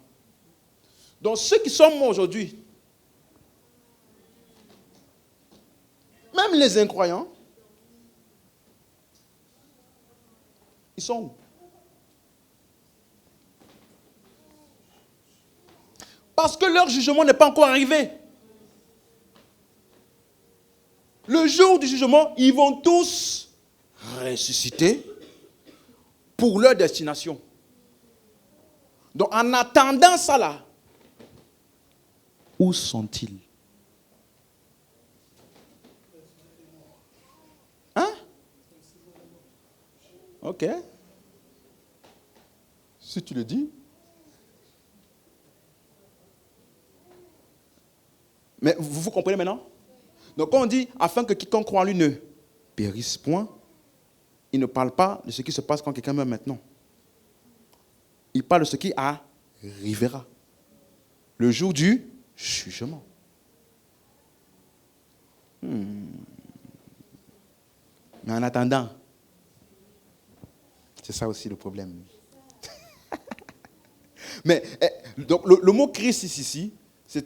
Donc ceux qui sont morts aujourd'hui, même les incroyants, ils sont où? Parce que leur jugement n'est pas encore arrivé. Le jour du jugement, ils vont tous ressusciter pour leur destination. Donc en attendant ça là, où sont-ils? Hein? Ok. Si tu le dis. Mais vous comprenez maintenant? Donc quand on dit, afin que quiconque croit en lui ne périsse point, il ne parle pas de ce qui se passe quand quelqu'un meurt maintenant. Il parle de ce qui arrivera. Le jour du jugement. Mais en attendant, c'est ça aussi le problème. Mais donc le mot Christ ici, c'est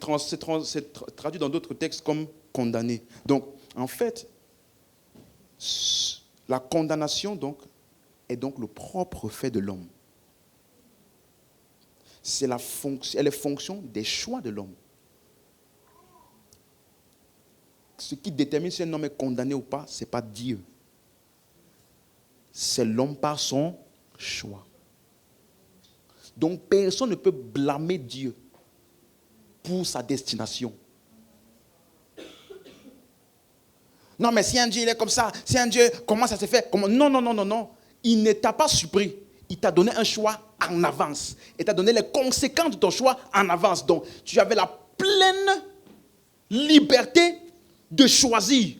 traduit dans d'autres textes comme condamné. Donc, en fait, la condamnation donc, est donc le propre fait de l'homme. Elle est fonction des choix de l'homme. Ce qui détermine si un homme est condamné ou pas, ce n'est pas Dieu. C'est l'homme par son choix. Donc, personne ne peut blâmer Dieu pour sa destination. Non, mais si un Dieu il est comme ça, si un Dieu, comment ça se fait? Non. Il ne t'a pas surpris. il t'a donné un choix en avance. Et t'a donné les conséquences de ton choix en avance. Donc, tu avais la pleine liberté de choisir,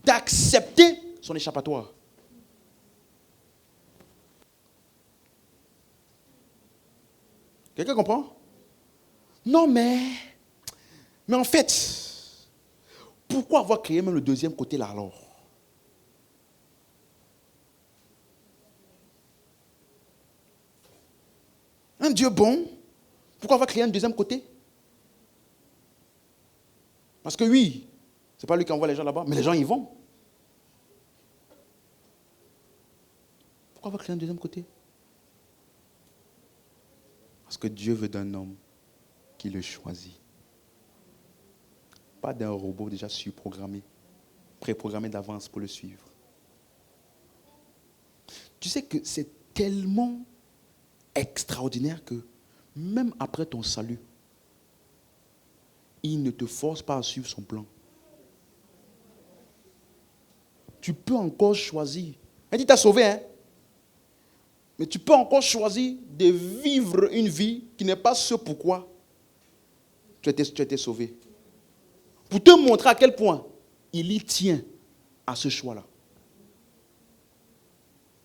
d'accepter son échappatoire. Quelqu'un comprend? Non, mais en fait, pourquoi avoir créé même le deuxième côté là alors? Un Dieu bon, pourquoi avoir créé un deuxième côté? Parce que oui, c'est pas lui qui envoie les gens là-bas, mais les gens y vont. Pourquoi avoir créé un deuxième côté? Parce que Dieu veut d'un homme qui le choisit. Pas d'un robot déjà surprogrammé, préprogrammé d'avance pour le suivre. Tu sais que c'est tellement extraordinaire que même après ton salut, il ne te force pas à suivre son plan. Tu peux encore choisir. Il dit, t'as sauvé, hein? Mais tu peux encore choisir de vivre une vie qui n'est pas ce pourquoi tu as été sauvé. Pour te montrer à quel point il y tient à ce choix-là.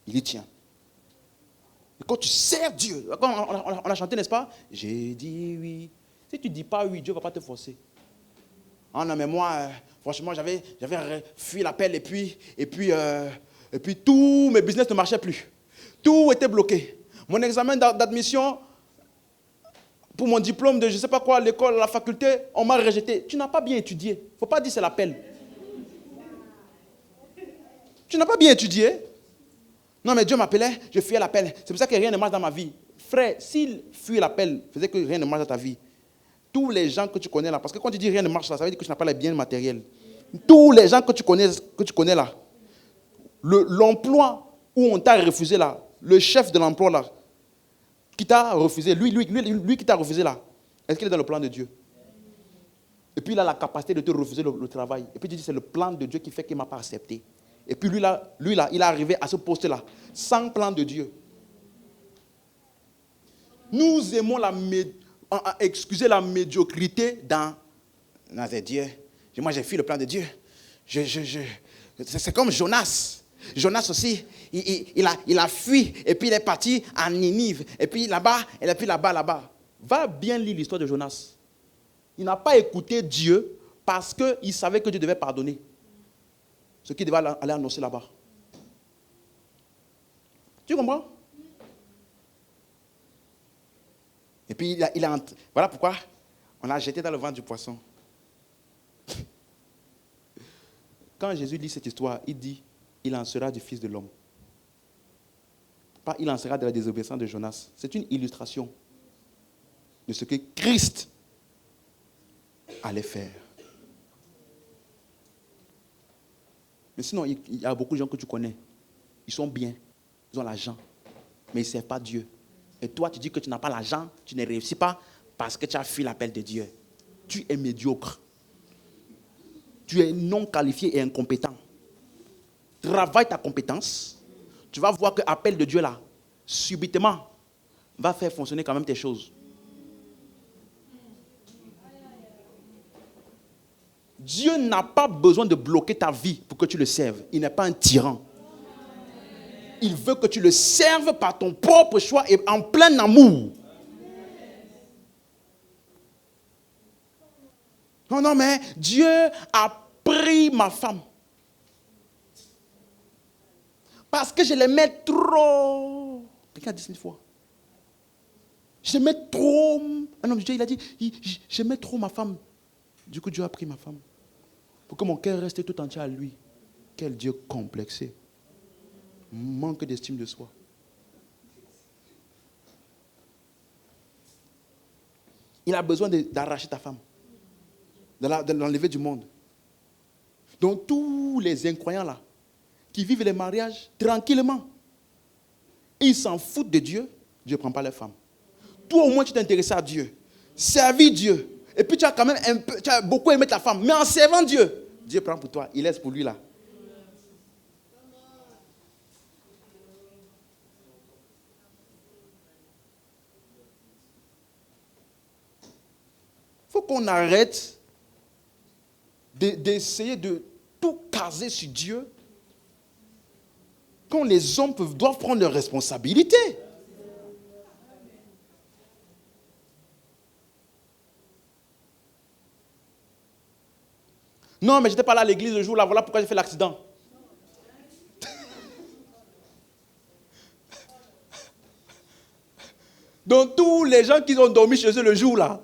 Il y tient. Et quand tu sers Dieu, quand on a chanté, n'est-ce pas? J'ai dit oui. Si tu ne dis pas oui, Dieu ne va pas te forcer. Ah non, mais moi, franchement, j'avais fui l'appel et puis tous mes business ne marchaient plus. Tout était bloqué. Mon examen d'admission pour mon diplôme de je ne sais pas quoi, l'école, la faculté, on m'a rejeté. Tu n'as pas bien étudié. Il ne faut pas dire c'est l'appel. Tu n'as pas bien étudié. Non, mais Dieu m'appelait, je fuyais l'appel. C'est pour ça que rien ne marche dans ma vie. Frère, s'il fuit l'appel, faisait que rien ne marche dans ta vie. Tous les gens que tu connais là, parce que quand tu dis rien ne marche là, ça veut dire que tu n'as pas les biens matériels. Tous les gens que tu connais là, l'emploi où on t'a refusé là, le chef de l'emploi là, qui t'a refusé, lui qui t'a refusé là, est-ce qu'il est dans le plan de Dieu? Et puis il a la capacité de te refuser le travail. Et puis tu dis c'est le plan de Dieu qui fait qu'il ne m'a pas accepté. Et puis lui là, il est arrivé à ce poste-là, sans plan de Dieu. Nous aimons la médiocrité dans Dieu. Moi, j'ai fui le plan de Dieu. C'est comme Jonas. Jonas aussi, il a fui et puis il est parti à Ninive. Et puis là-bas, et puis là-bas. Va bien lire l'histoire de Jonas. Il n'a pas écouté Dieu parce qu'il savait que Dieu devait pardonner. Ce qu'il devait aller annoncer là-bas. Tu comprends? Et puis, voilà pourquoi on l'a jeté dans le ventre du poisson. Quand Jésus lit cette histoire, il dit, il en sera du Fils de l'homme. Pas, il en sera de la désobéissance de Jonas. C'est une illustration de ce que Christ allait faire. Mais sinon, il y a beaucoup de gens que tu connais. Ils sont bien, ils ont l'argent, mais ils ne servent pas Dieu. Et toi, tu dis que tu n'as pas l'argent, tu ne réussis pas parce que tu as fui l'appel de Dieu. Tu es médiocre. Tu es non qualifié et incompétent. Travaille ta compétence. Tu vas voir que l'appel de Dieu là, subitement, va faire fonctionner quand même tes choses. Dieu n'a pas besoin de bloquer ta vie pour que tu le serves. Il n'est pas un tyran. Il veut que tu le serves par ton propre choix et en plein amour. Non, mais Dieu a pris ma femme. Parce que je l'aimais trop. Quelqu'un a dit 100 fois. J'aimais trop. Un homme de Dieu, il a dit, j'aimais trop ma femme. Du coup, Dieu a pris ma femme. Pour que mon cœur reste tout entier à lui. Quel Dieu complexé. Manque d'estime de soi. Il a besoin d'arracher ta femme. De l'enlever du monde. Donc tous les incroyants là, qui vivent les mariages tranquillement, ils s'en foutent de Dieu, Dieu ne prend pas les femmes. Toi au moins tu t'es intéressé à Dieu, servi Dieu, et puis tu as quand même tu as beaucoup aimé ta femme, mais en servant Dieu, Dieu prend pour toi, il laisse pour lui là. qu'on arrête d'essayer de tout caser sur Dieu quand les hommes doivent prendre leurs responsabilités. Non, mais je n'étais pas là à l'église le jour-là, voilà pourquoi j'ai fait l'accident. Donc tous les gens qui ont dormi chez eux le jour-là,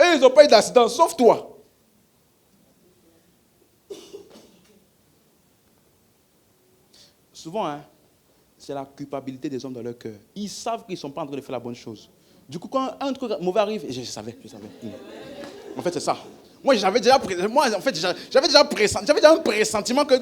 eux, ils n'ont pas eu d'accident, sauf toi. Souvent, c'est la culpabilité des hommes dans leur cœur. Ils savent qu'ils ne sont pas en train de faire la bonne chose. Du coup, quand un truc mauvais arrive, je savais. En fait, c'est ça. Moi, j'avais déjà un pressentiment que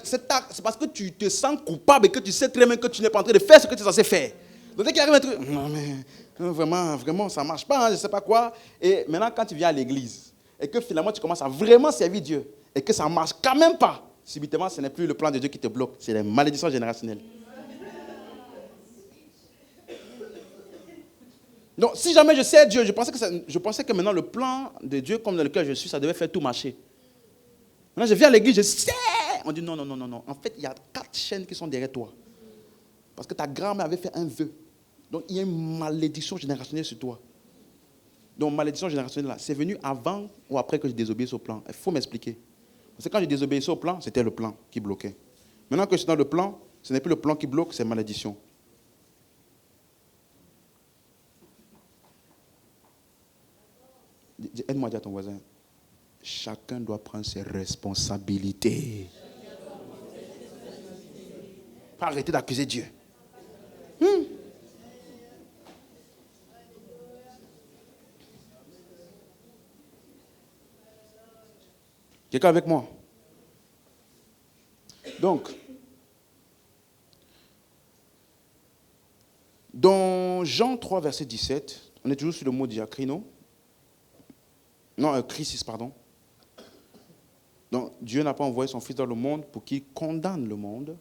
c'est parce que tu te sens coupable et que tu sais très bien que tu n'es pas en train de faire ce que tu es censé faire. Donc, dès qu'il arrive un truc, non, mais vraiment, ça ne marche pas, je ne sais pas quoi. Et maintenant, quand tu viens à l'église et que finalement, tu commences à vraiment servir Dieu et que ça ne marche quand même pas, subitement, ce n'est plus le plan de Dieu qui te bloque, c'est les malédictions générationnelles. Donc, si jamais je sais Dieu, je pensais que maintenant le plan de Dieu, comme dans lequel je suis, ça devait faire tout marcher. Maintenant, je viens à l'église, je sais. On dit non. En fait, il y a 4 chaînes qui sont derrière toi. Parce que ta grand-mère avait fait un vœu. Donc, il y a une malédiction générationnelle sur toi. Donc, malédiction générationnelle, là, c'est venu avant ou après que je désobéisse au plan. Il faut m'expliquer. Parce que quand j'ai désobéissé au plan, c'était le plan qui bloquait. Maintenant que je suis dans le plan, ce n'est plus le plan qui bloque, c'est malédiction. Aide-moi à dire à ton voisin, chacun doit prendre ses responsabilités. Pas arrêter d'accuser Dieu. Quelqu'un avec moi? Donc, dans Jean 3, verset 17, on est toujours sur le mot diacrino. Non, crisis, pardon. Donc, Dieu n'a pas envoyé son Fils dans le monde pour qu'il condamne le monde,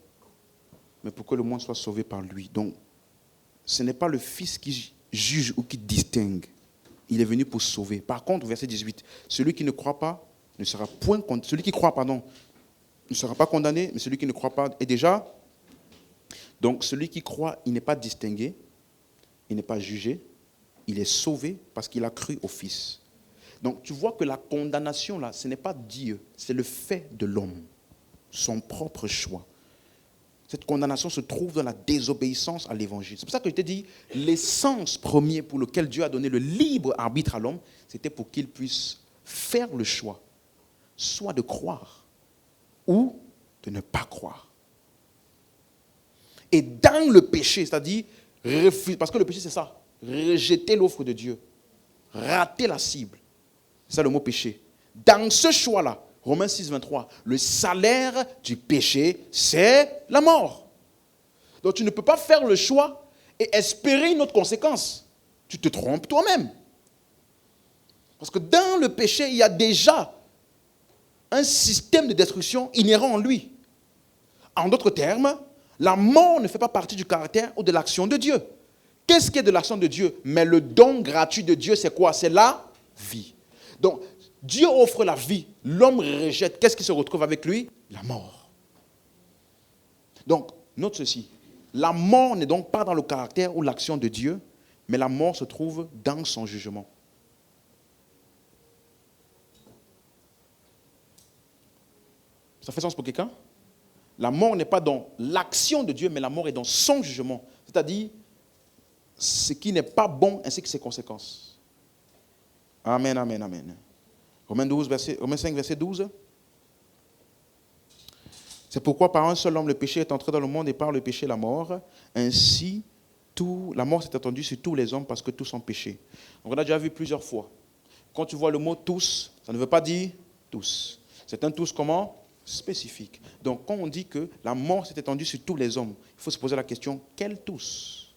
mais pour que le monde soit sauvé par lui. Donc, ce n'est pas le Fils qui juge ou qui distingue. Il est venu pour sauver. Par contre, verset 18, celui qui ne croit pas ne sera point condamné. Celui qui croit, ne sera pas condamné, mais celui qui ne croit pas est déjà. Donc, celui qui croit, il n'est pas distingué, il n'est pas jugé, il est sauvé parce qu'il a cru au Fils. Donc, tu vois que la condamnation, là, ce n'est pas Dieu, c'est le fait de l'homme, son propre choix. Cette condamnation se trouve dans la désobéissance à l'évangile. C'est pour ça que je t'ai dit, l'essence première pour laquelle Dieu a donné le libre arbitre à l'homme, c'était pour qu'il puisse faire le choix, soit de croire ou de ne pas croire. Et dans le péché, c'est-à-dire, parce que le péché c'est ça, rejeter l'offre de Dieu, rater la cible. C'est ça le mot péché. Dans ce choix-là, Romains 6, 23, le salaire du péché, c'est la mort. Donc tu ne peux pas faire le choix et espérer une autre conséquence. Tu te trompes toi-même. Parce que dans le péché, il y a déjà un système de destruction inhérent en lui. En d'autres termes, la mort ne fait pas partie du caractère ou de l'action de Dieu. Qu'est-ce qui est de l'action de Dieu? Mais le don gratuit de Dieu, c'est quoi? C'est la vie. Donc, Dieu offre la vie, l'homme rejette. Qu'est-ce qui se retrouve avec lui? La mort. Donc, note ceci. La mort n'est donc pas dans le caractère ou l'action de Dieu, mais la mort se trouve dans son jugement. Ça fait sens pour quelqu'un? La mort n'est pas dans l'action de Dieu, mais la mort est dans son jugement. C'est-à-dire, ce qui n'est pas bon ainsi que ses conséquences. Amen, amen, amen. Romains 5, verset 12. C'est pourquoi par un seul homme le péché est entré dans le monde et par le péché la mort. Ainsi, la mort s'est étendue sur tous les hommes parce que tous ont péché. Donc on a déjà vu plusieurs fois. Quand tu vois le mot tous, ça ne veut pas dire tous. C'est un tous comment? Spécifique. Donc quand on dit que la mort s'est étendue sur tous les hommes, il faut se poser la question, quels tous?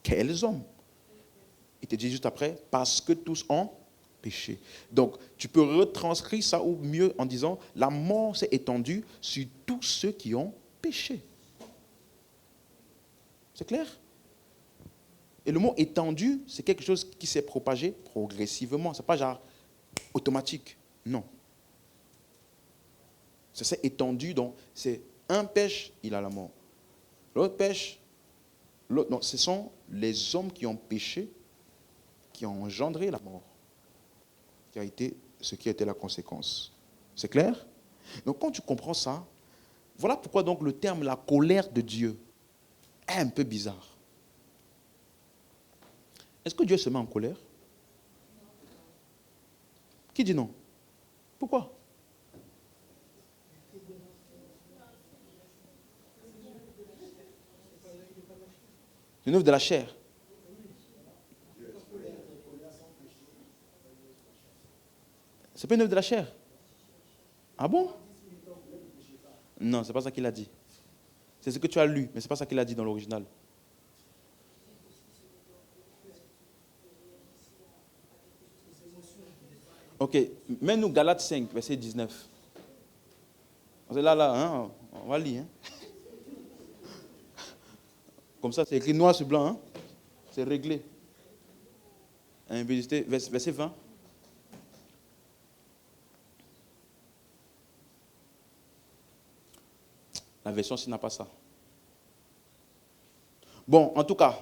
Quels hommes? Il te dit juste après, parce que tous ont péché. Donc, tu peux retranscrire ça ou mieux en disant, la mort s'est étendue sur tous ceux qui ont péché. C'est clair? Et le mot étendu, c'est quelque chose qui s'est propagé progressivement. Ce n'est pas genre automatique. Non. Ça s'est étendu. Donc, c'est un pêche, il a la mort. L'autre pêche, l'autre. Non, ce sont les hommes qui ont péché, qui ont engendré la mort, qui a été ce qui a été la conséquence. C'est clair? Donc, quand tu comprends ça, voilà pourquoi donc le terme la colère de Dieu est un peu bizarre. Est-ce que Dieu se met en colère? Qui dit non? Pourquoi? C'est une œuvre de la chair. C'est pas une œuvre de la chair. Ah bon? Non, c'est pas ça qu'il a dit. C'est ce que tu as lu, mais c'est pas ça qu'il a dit dans l'original. Ok, mets-nous Galates 5, verset 19. Là, hein, on va lire. Hein. Comme ça, c'est écrit noir sur blanc. Hein. C'est réglé. Verset 20. La version-ci n'a pas ça. Bon, en tout cas,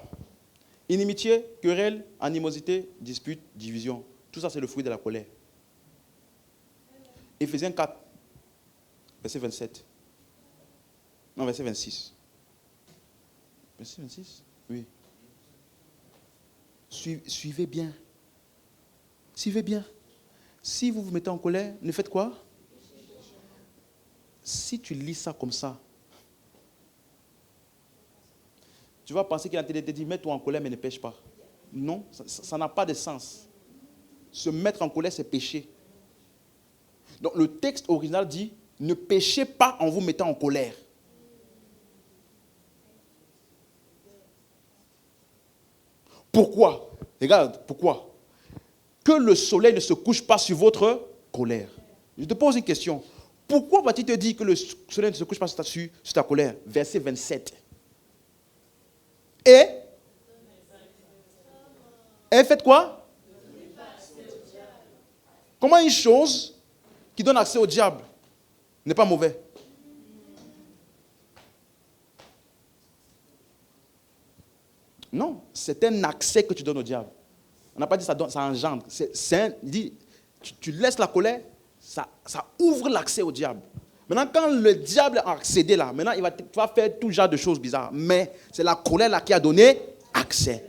inimitié, querelle, animosité, dispute, division. Tout ça, c'est le fruit de la colère. Éphésiens 4, verset 27. Non, verset 26. Verset 26? Oui. Suivez bien. Suivez bien. Si vous vous mettez en colère, ne faites quoi? Si tu lis ça comme ça, tu vas penser qu'il a été dit, mets-toi en colère mais ne pêche pas. Non, ça n'a pas de sens. Se mettre en colère, c'est pécher. Donc le texte original dit, ne péchez pas en vous mettant en colère. Pourquoi? Regarde, pourquoi? Que le soleil ne se couche pas sur votre colère. Je te pose une question. Pourquoi va-t-il te dire que le soleil ne se couche pas sur ta colère? Verset 27. Et faites quoi? Comment une chose qui donne accès au diable n'est pas mauvais? Non, c'est un accès que tu donnes au diable. On n'a pas dit ça engendre. Il dit, tu laisses la colère, ça ouvre l'accès au diable. Maintenant, quand le diable a accédé là, maintenant, il va faire tout genre de choses bizarres. Mais c'est la colère là qui a donné accès.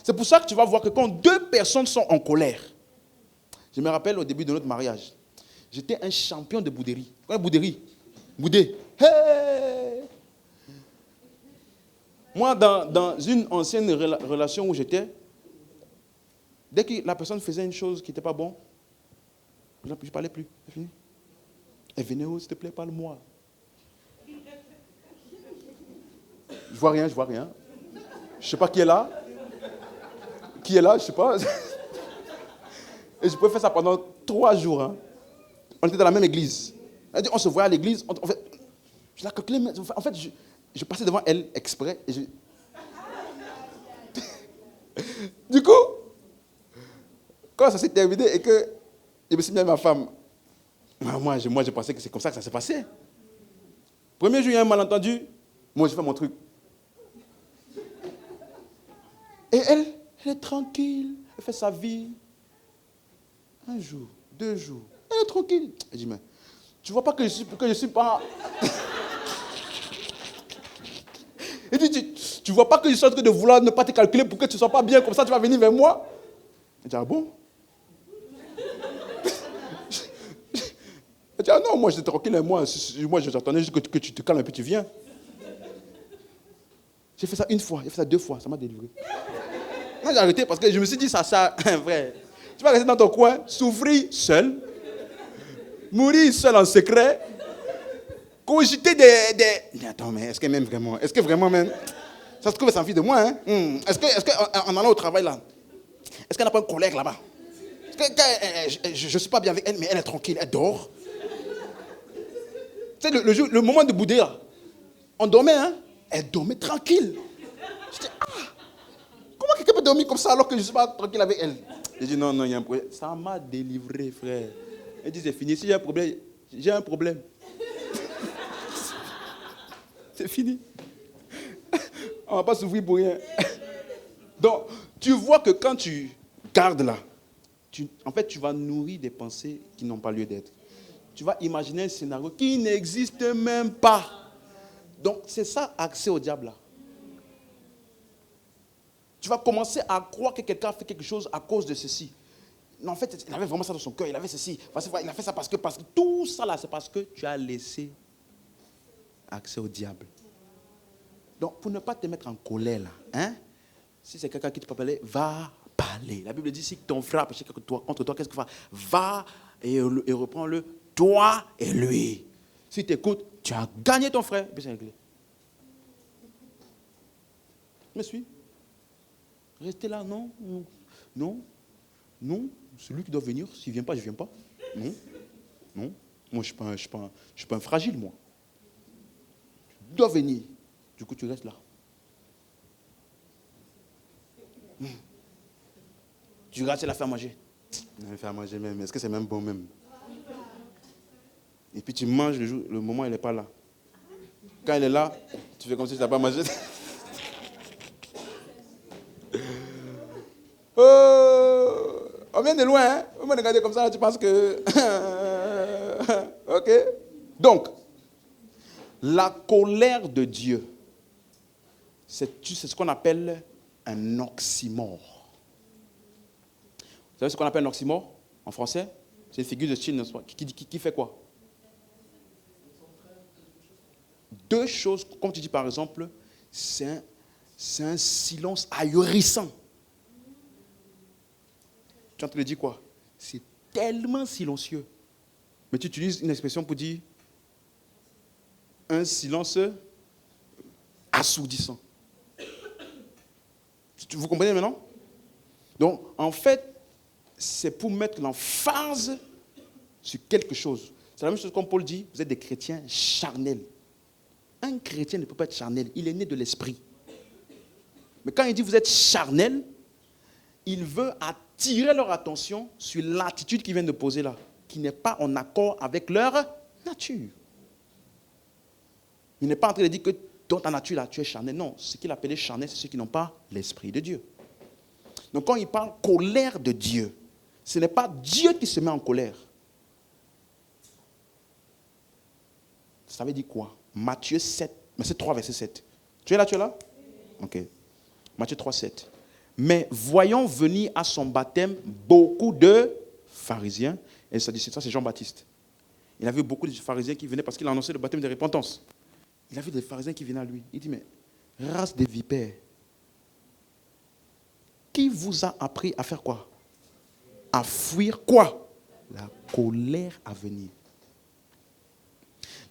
C'est pour ça que tu vas voir que quand deux personnes sont en colère, je me rappelle au début de notre mariage, j'étais un champion de bouderie. Quoi, bouderie? Boudé. Hey! Moi, dans une ancienne relation où j'étais, dès que la personne faisait une chose qui n'était pas bonne, je ne parlais plus. C'est fini. Et venez, oh, s'il te plaît, parle-moi. Je vois rien. Je ne sais pas qui est là. Qui est là, je ne sais pas. Et je pouvais faire ça pendant 3 jours. Hein. On était dans la même église. On se voyait à l'église. Je la calculais. En fait, je passais devant elle exprès. Et Du coup, quand ça s'est terminé et que je me suis mis à ma femme, moi, je pensais que c'est comme ça que ça s'est passé. Premier jour, il y a un malentendu. Moi, je fais mon truc. Et elle est tranquille. Elle fait sa vie. 1 jour, 2 jours. Elle est tranquille. Elle dit, mais tu vois pas que je suis pas... Elle dit, tu vois pas que je suis en train de vouloir ne pas te calculer pour que tu ne sois pas bien, comme ça tu vas venir vers moi? Elle dit, ah bon? Elle dit, ah non, moi j'étais tranquille, moi j'attendais juste que tu te calmes et puis tu viens. J'ai fait ça 1 fois, j'ai fait ça 2 fois, ça m'a délivré. Non, j'ai arrêté parce que je me suis dit, ça, vrai. Tu vas rester dans ton coin, souffrir seul, mourir seul en secret, cogiter des... Attends, mais est-ce que vraiment même... Ça se trouve, ça en fait de moi, hein? Est-ce qu'en allant au travail, là, est-ce qu'elle n'a pas un collègue là-bas? Je ne suis pas bien avec elle, mais elle est tranquille, elle dort. Tu sais, le moment de bouder, là, on dormait, hein? Elle dormait tranquille. Je dis, comment quelqu'un peut dormir comme ça alors que je ne suis pas tranquille avec elle? J'ai dit, non, il y a un problème. Ça m'a délivré, frère. Elle dit, c'est fini. Si j'ai un problème, j'ai un problème. C'est fini. On ne va pas souffrir pour rien. Donc, tu vois que quand tu gardes là, en fait, tu vas nourrir des pensées qui n'ont pas lieu d'être. Tu vas imaginer un scénario qui n'existe même pas. Donc, c'est ça, accès au diable là. Tu vas commencer à croire que quelqu'un a fait quelque chose à cause de ceci. Non, en fait, il avait vraiment ça dans son cœur, il avait ceci. Il a fait ça parce que tout ça là, c'est parce que tu as laissé accès au diable. Donc, pour ne pas te mettre en colère là, hein, si c'est quelqu'un qui te peut parler, va parler. La Bible dit, si ton frère a péché contre toi, qu'est-ce qu'il fait? Va et reprends-le, toi et lui. Si tu écoutes, tu as gagné ton frère, et puis c'est réglé. Je me suis. Restez là, non, non, non. Celui qui doit venir, s'il ne vient pas, je ne viens pas. Non, non. Moi, je ne suis pas un fragile, moi. Tu dois venir. Du coup, tu restes là. Tu regardes, elle a fait à manger. Elle a fait à manger même. Est-ce que c'est même bon même? Et puis tu manges le moment où elle n'est pas là. Quand elle est là, tu fais comme si tu n'as pas mangé. On vient de loin, hein? Vous me regardez comme ça, tu penses que... Ok? Donc, la colère de Dieu, c'est ce qu'on appelle un oxymore. Vous savez ce qu'on appelle un oxymore en français? C'est une figure de style qui fait quoi? Deux choses, comme tu dis par exemple, c'est un silence ahurissant. Tu es en train de dire quoi? C'est tellement silencieux. Mais tu utilises une expression pour dire un silence assourdissant. Vous comprenez maintenant? Donc, en fait, c'est pour mettre l'emphase sur quelque chose. C'est la même chose comme Paul dit, vous êtes des chrétiens charnels. Un chrétien ne peut pas être charnel, il est né de l'esprit. Mais quand il dit vous êtes charnel, il veut attirer leur attention sur l'attitude qu'ils viennent de poser là, qui n'est pas en accord avec leur nature. Il n'est pas en train de dire que dans ta nature là, tu es charnel. Non, ce qu'il appelait charnel, c'est ceux qui n'ont pas l'esprit de Dieu. Donc quand il parle colère de Dieu, ce n'est pas Dieu qui se met en colère. Ça veut dire quoi? Matthieu 3, verset 7. Tu es là, tu es là? Ok. Matthieu 3, 7. Mais voyons venir à son baptême beaucoup de pharisiens. Et ça, c'est Jean-Baptiste. Il a vu beaucoup de pharisiens qui venaient parce qu'il a annoncé le baptême de repentance. Il a vu des pharisiens qui venaient à lui. Il dit, mais race de vipères, qui vous a appris à faire quoi? À fuir quoi? La colère à venir.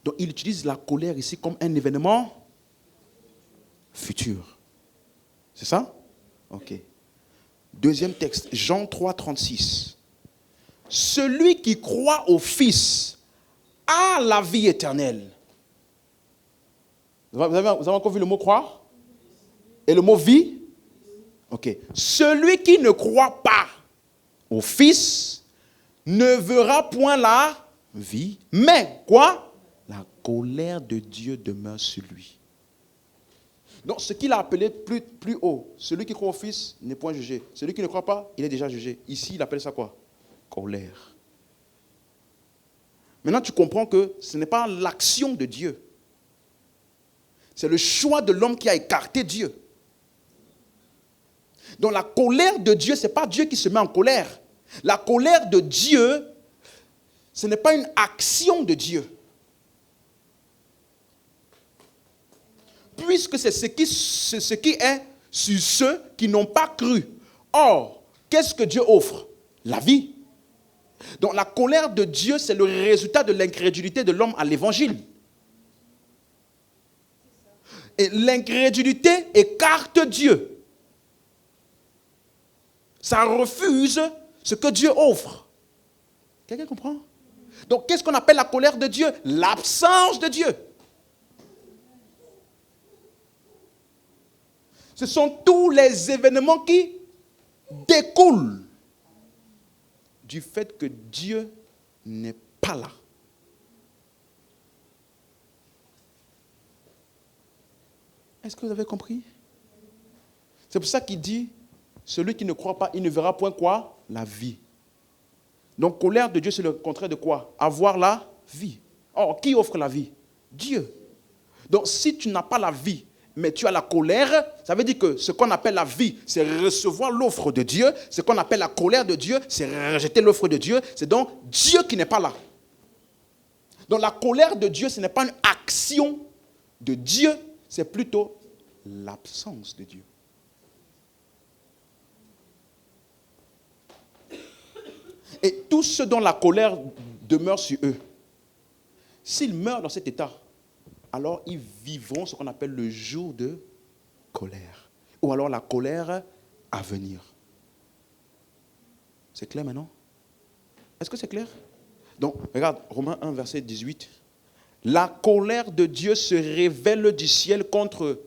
Donc il utilise la colère ici comme un événement futur. C'est ça? Ok. Deuxième texte, Jean 3, 36. Celui qui croit au Fils a la vie éternelle. Vous avez encore vu le mot croire? Et le mot vie? Ok. Celui qui ne croit pas au Fils ne verra point la vie, mais quoi? La colère de Dieu demeure sur lui. Donc, ce qu'il a appelé plus haut, celui qui croit au Fils n'est point jugé. Celui qui ne croit pas, il est déjà jugé. Ici, il appelle ça quoi? Colère. Maintenant, tu comprends que ce n'est pas l'action de Dieu. C'est le choix de l'homme qui a écarté Dieu. Donc, la colère de Dieu, ce n'est pas Dieu qui se met en colère. La colère de Dieu, ce n'est pas une action de Dieu. Puisque c'est ce qui est sur ceux qui n'ont pas cru. Or, qu'est-ce que Dieu offre? La vie. Donc la colère de Dieu, c'est le résultat de l'incrédulité de l'homme à l'évangile. Et l'incrédulité écarte Dieu. Ça refuse ce que Dieu offre. Quelqu'un comprend? Donc qu'est-ce qu'on appelle la colère de Dieu? L'absence de Dieu. Ce sont tous les événements qui découlent du fait que Dieu n'est pas là. Est-ce que vous avez compris? C'est pour ça qu'il dit, celui qui ne croit pas, il ne verra point quoi? La vie. Donc, colère de Dieu, c'est le contraire de quoi? Avoir la vie. Or, qui offre la vie? Dieu. Donc, si tu n'as pas la vie, mais tu as la colère, ça veut dire que ce qu'on appelle la vie, c'est recevoir l'offre de Dieu. Ce qu'on appelle la colère de Dieu, c'est rejeter l'offre de Dieu. C'est donc Dieu qui n'est pas là. Donc, la colère de Dieu, ce n'est pas une action de Dieu, c'est plutôt l'absence de Dieu. Et tous ceux dont la colère demeure sur eux, s'ils meurent dans cet état, alors ils vivront ce qu'on appelle le jour de colère. Ou alors la colère à venir. C'est clair maintenant? Est-ce que c'est clair? Donc, regarde, Romains 1, verset 18. La colère de Dieu se révèle du ciel contre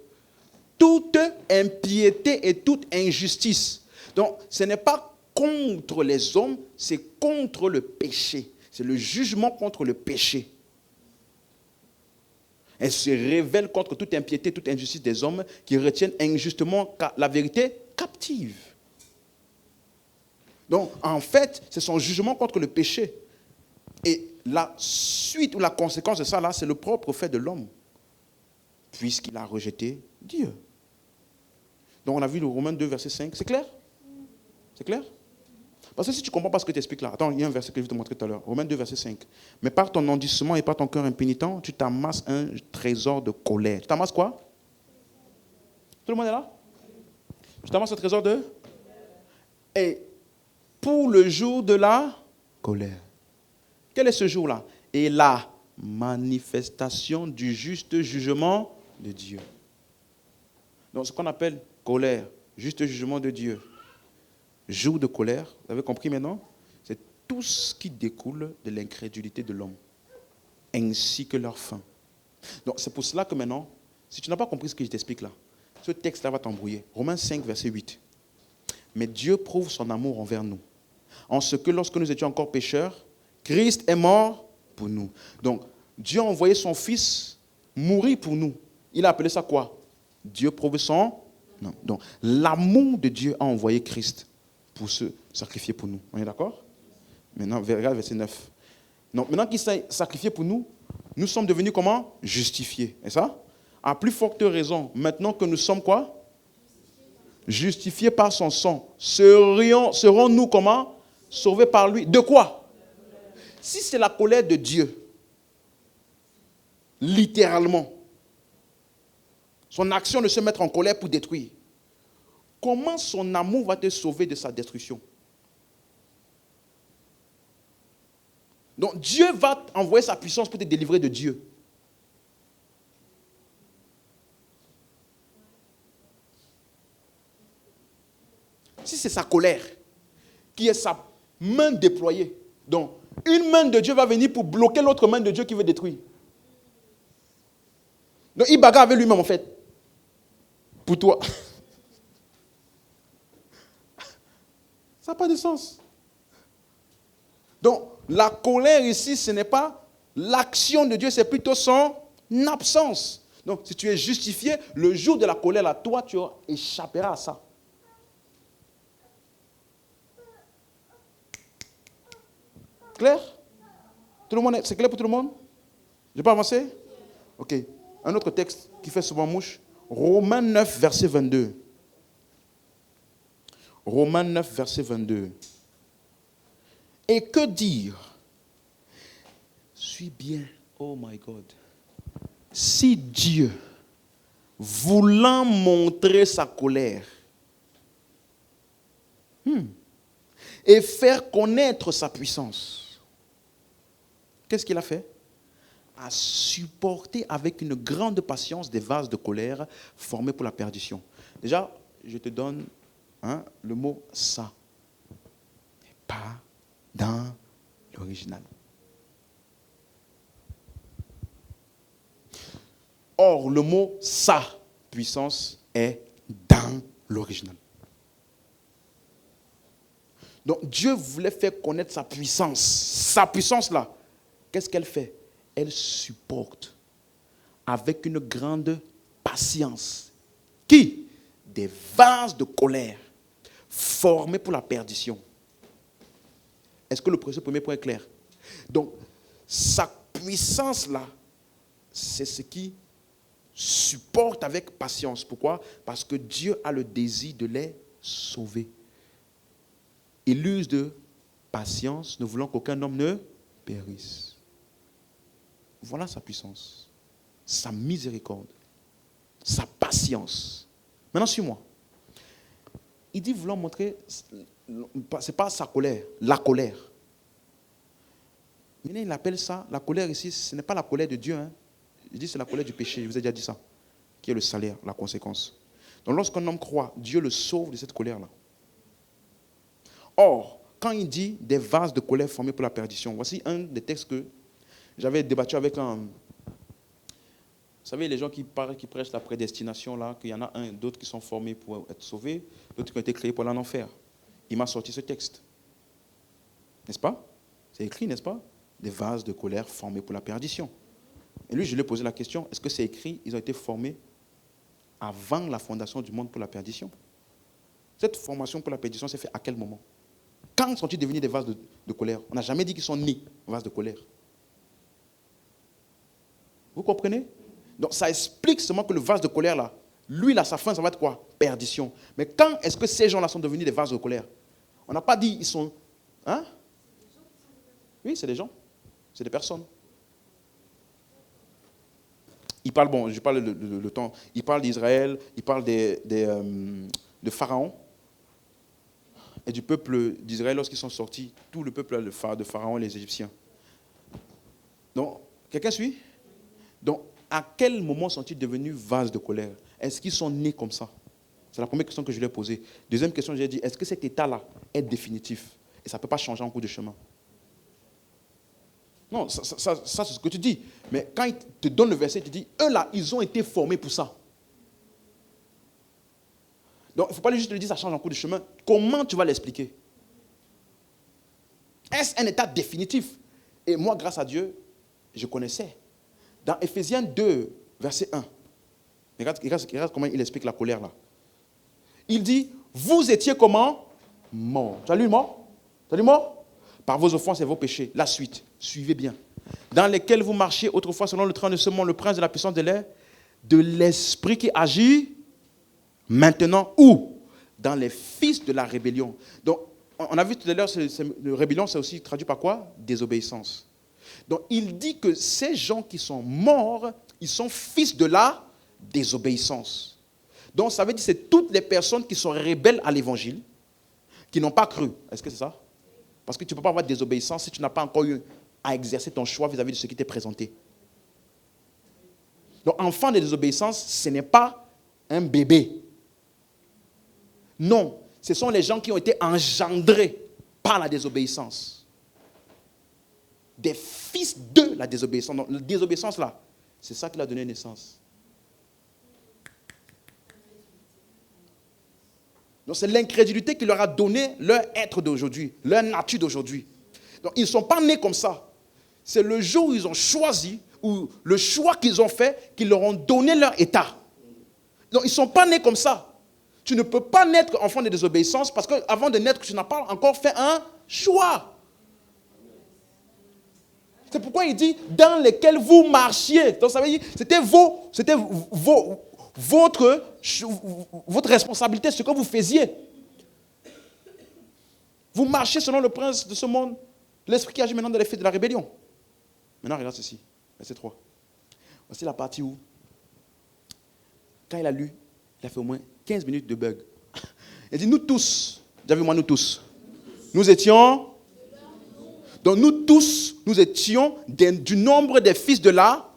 toute impiété et toute injustice. Donc, ce n'est pas contre les hommes, c'est contre le péché. C'est le jugement contre le péché. Elle se révèle contre toute impiété, toute injustice des hommes qui retiennent injustement la vérité captive. Donc, en fait, c'est son jugement contre le péché. Et la suite ou la conséquence de ça, là, c'est le propre fait de l'homme, puisqu'il a rejeté Dieu. Donc, on a vu le Romains 2, verset 5. C'est clair? C'est clair? Parce que si tu ne comprends pas ce que tu expliques là, attends, il y a un verset que je vais te montrer tout à l'heure. Romains 2, verset 5. Mais par ton endurcissement et par ton cœur impénitent, tu t'amasses un trésor de colère. Tu t'amasses quoi? Tout le monde est là? Tu t'amasses un trésor de? Et pour le jour de la colère. Quel est ce jour-là? Et la manifestation du juste jugement de Dieu. Donc, ce qu'on appelle colère, juste jugement de Dieu. Jour de colère, vous avez compris maintenant? C'est tout ce qui découle de l'incrédulité de l'homme, ainsi que leur fin. Donc, c'est pour cela que maintenant, si tu n'as pas compris ce que je t'explique là, ce texte-là va t'embrouiller. Romains 5, verset 8. Mais Dieu prouve son amour envers nous, en ce que lorsque nous étions encore pécheurs, Christ est mort pour nous. Donc, Dieu a envoyé son Fils mourir pour nous. Il a appelé ça quoi? Dieu prouve son... Non. Donc, l'amour de Dieu a envoyé Christ pour se sacrifier pour nous. On est d'accord? Maintenant, regarde verset 9. Donc, maintenant qu'il s'est sacrifié pour nous, nous sommes devenus comment? Justifiés. Et ça? À plus forte raison, maintenant que nous sommes quoi? Justifiés par son sang. Serons-nous comment? Sauvés par lui. De quoi? Si c'est la colère de Dieu, littéralement, son action de se mettre en colère pour détruire, comment son amour va te sauver de sa destruction? Donc Dieu va envoyer sa puissance pour te délivrer de Dieu. Si c'est sa colère, qui est sa main déployée, donc une main de Dieu va venir pour bloquer l'autre main de Dieu qui veut détruire. Donc il bagarre avec lui-même en fait. Pour toi. Ça n'a pas de sens. Donc, la colère ici, ce n'est pas l'action de Dieu, c'est plutôt son absence. Donc, si tu es justifié, le jour de la colère, là, toi, tu échapperas à ça. Clair? Tout le monde, c'est clair pour tout le monde? Je peux avancer? Ok. Un autre texte qui fait souvent mouche. Romains 9, verset 22. Romains 9, verset 22. Et que dire? Suis bien, oh my God. Si Dieu, voulant montrer sa colère et faire connaître sa puissance, qu'est-ce qu'il a fait? A supporté avec une grande patience des vases de colère formés pour la perdition. Déjà, je te donne le mot « ça ». Pas dans l'original. Or, le mot « sa puissance » est dans l'original. Donc Dieu voulait faire connaître sa puissance. Sa puissance là, qu'est-ce qu'elle fait? Elle supporte avec une grande patience. Qui? Des vases de colère formés pour la perdition. Est-ce que ce premier point est clair? Donc, sa puissance là, c'est ce qui supporte avec patience. Pourquoi? Parce que Dieu a le désir de les sauver. Il use de patience, ne voulant qu'aucun homme ne périsse. Voilà sa puissance, sa miséricorde, sa patience. Maintenant, suis-moi. Il dit voulant montrer, ce n'est pas sa colère, la colère. Maintenant, il appelle ça, la colère ici, ce n'est pas la colère de Dieu. Hein. Il dit c'est la colère du péché, je vous ai déjà dit ça, qui est le salaire, la conséquence. Donc lorsqu'un homme croit, Dieu le sauve de cette colère-là. Or, quand il dit des vases de colère formés pour la perdition, voici un des textes que j'avais débattu avec un... Vous savez, les gens qui prêchent la prédestination, là, qu'il y en a d'autres qui sont formés pour être sauvés, d'autres qui ont été créés pour aller en enfer. Il m'a sorti ce texte. N'est-ce pas? C'est écrit, n'est-ce pas? Des vases de colère formés pour la perdition. Et lui, je lui ai posé la question, est-ce que c'est écrit, ils ont été formés avant la fondation du monde pour la perdition? Cette formation pour la perdition s'est faite à quel moment? Quand sont-ils devenus des vases de colère? On n'a jamais dit qu'ils sont nés vases de colère. Vous comprenez? Donc ça explique seulement que le vase de colère là, lui là, sa fin, ça va être quoi? Perdition. Mais quand est-ce que ces gens-là sont devenus des vases de colère? On n'a pas dit ils sont... Hein? Oui, c'est des gens. C'est des personnes. Il parle, bon, je parle le temps, il parle d'Israël, il parle de Pharaon et du peuple d'Israël lorsqu'ils sont sortis, tout le peuple de Pharaon et les Égyptiens. Donc, quelqu'un suit? Donc, à quel moment sont-ils devenus vases de colère? Est-ce qu'ils sont nés comme ça? C'est la première question que je lui ai posée. Deuxième question, je lui ai dit, est-ce que cet état-là est définitif? Et ça ne peut pas changer en cours de chemin. Non, ça c'est ce que tu dis. Mais quand il te donne le verset, tu dis, eux là, ils ont été formés pour ça. Donc, il ne faut pas juste lui dire, ça change en cours de chemin. Comment tu vas l'expliquer? Est-ce un état définitif? Et moi, grâce à Dieu, je connaissais. Dans Ephésiens 2, verset 1, regarde comment il explique la colère là. Il dit, vous étiez comment? Morts. Tu as lu mort? Tu as lu mort? Par vos offenses et vos péchés. La suite, suivez bien. Dans lesquels vous marchiez autrefois selon le train de ce monde, le prince de la puissance de l'air, de l'esprit qui agit maintenant où? Dans les fils de la rébellion. Donc, on a vu tout à l'heure, le rébellion, c'est aussi traduit par quoi? Désobéissance. Donc, il dit que ces gens qui sont morts, ils sont fils de la désobéissance. Donc, ça veut dire que c'est toutes les personnes qui sont rebelles à l'évangile, qui n'ont pas cru. Est-ce que c'est ça? Parce que tu ne peux pas avoir de désobéissance si tu n'as pas encore eu à exercer ton choix vis-à-vis de ce qui t'est présenté. Donc, enfant de désobéissance, ce n'est pas un bébé. Non, ce sont les gens qui ont été engendrés par la désobéissance. Des fils de la désobéissance. Donc, la désobéissance, là, c'est ça qui leur a donné naissance. Donc, c'est l'incrédulité qui leur a donné leur être d'aujourd'hui, leur nature d'aujourd'hui. Donc, ils ne sont pas nés comme ça. C'est le jour où ils ont choisi, ou le choix qu'ils ont fait, qui leur ont donné leur état. Donc, ils ne sont pas nés comme ça. Tu ne peux pas naître enfant de désobéissance parce qu'avant de naître, tu n'as pas encore fait un choix. C'est pourquoi il dit dans lesquels vous marchiez. Donc ça veut dire c'était votre responsabilité, ce que vous faisiez. Vous marchez selon le prince de ce monde, l'esprit qui agit maintenant dans les fils de la rébellion. Maintenant, regarde ceci, verset 3. Voici la partie où, quand il a lu, il a fait au moins 15 minutes de bug. Il dit, nous tous, déjà vu moi, nous tous, nous étions, donc nous tous, nous étions du nombre des fils de la.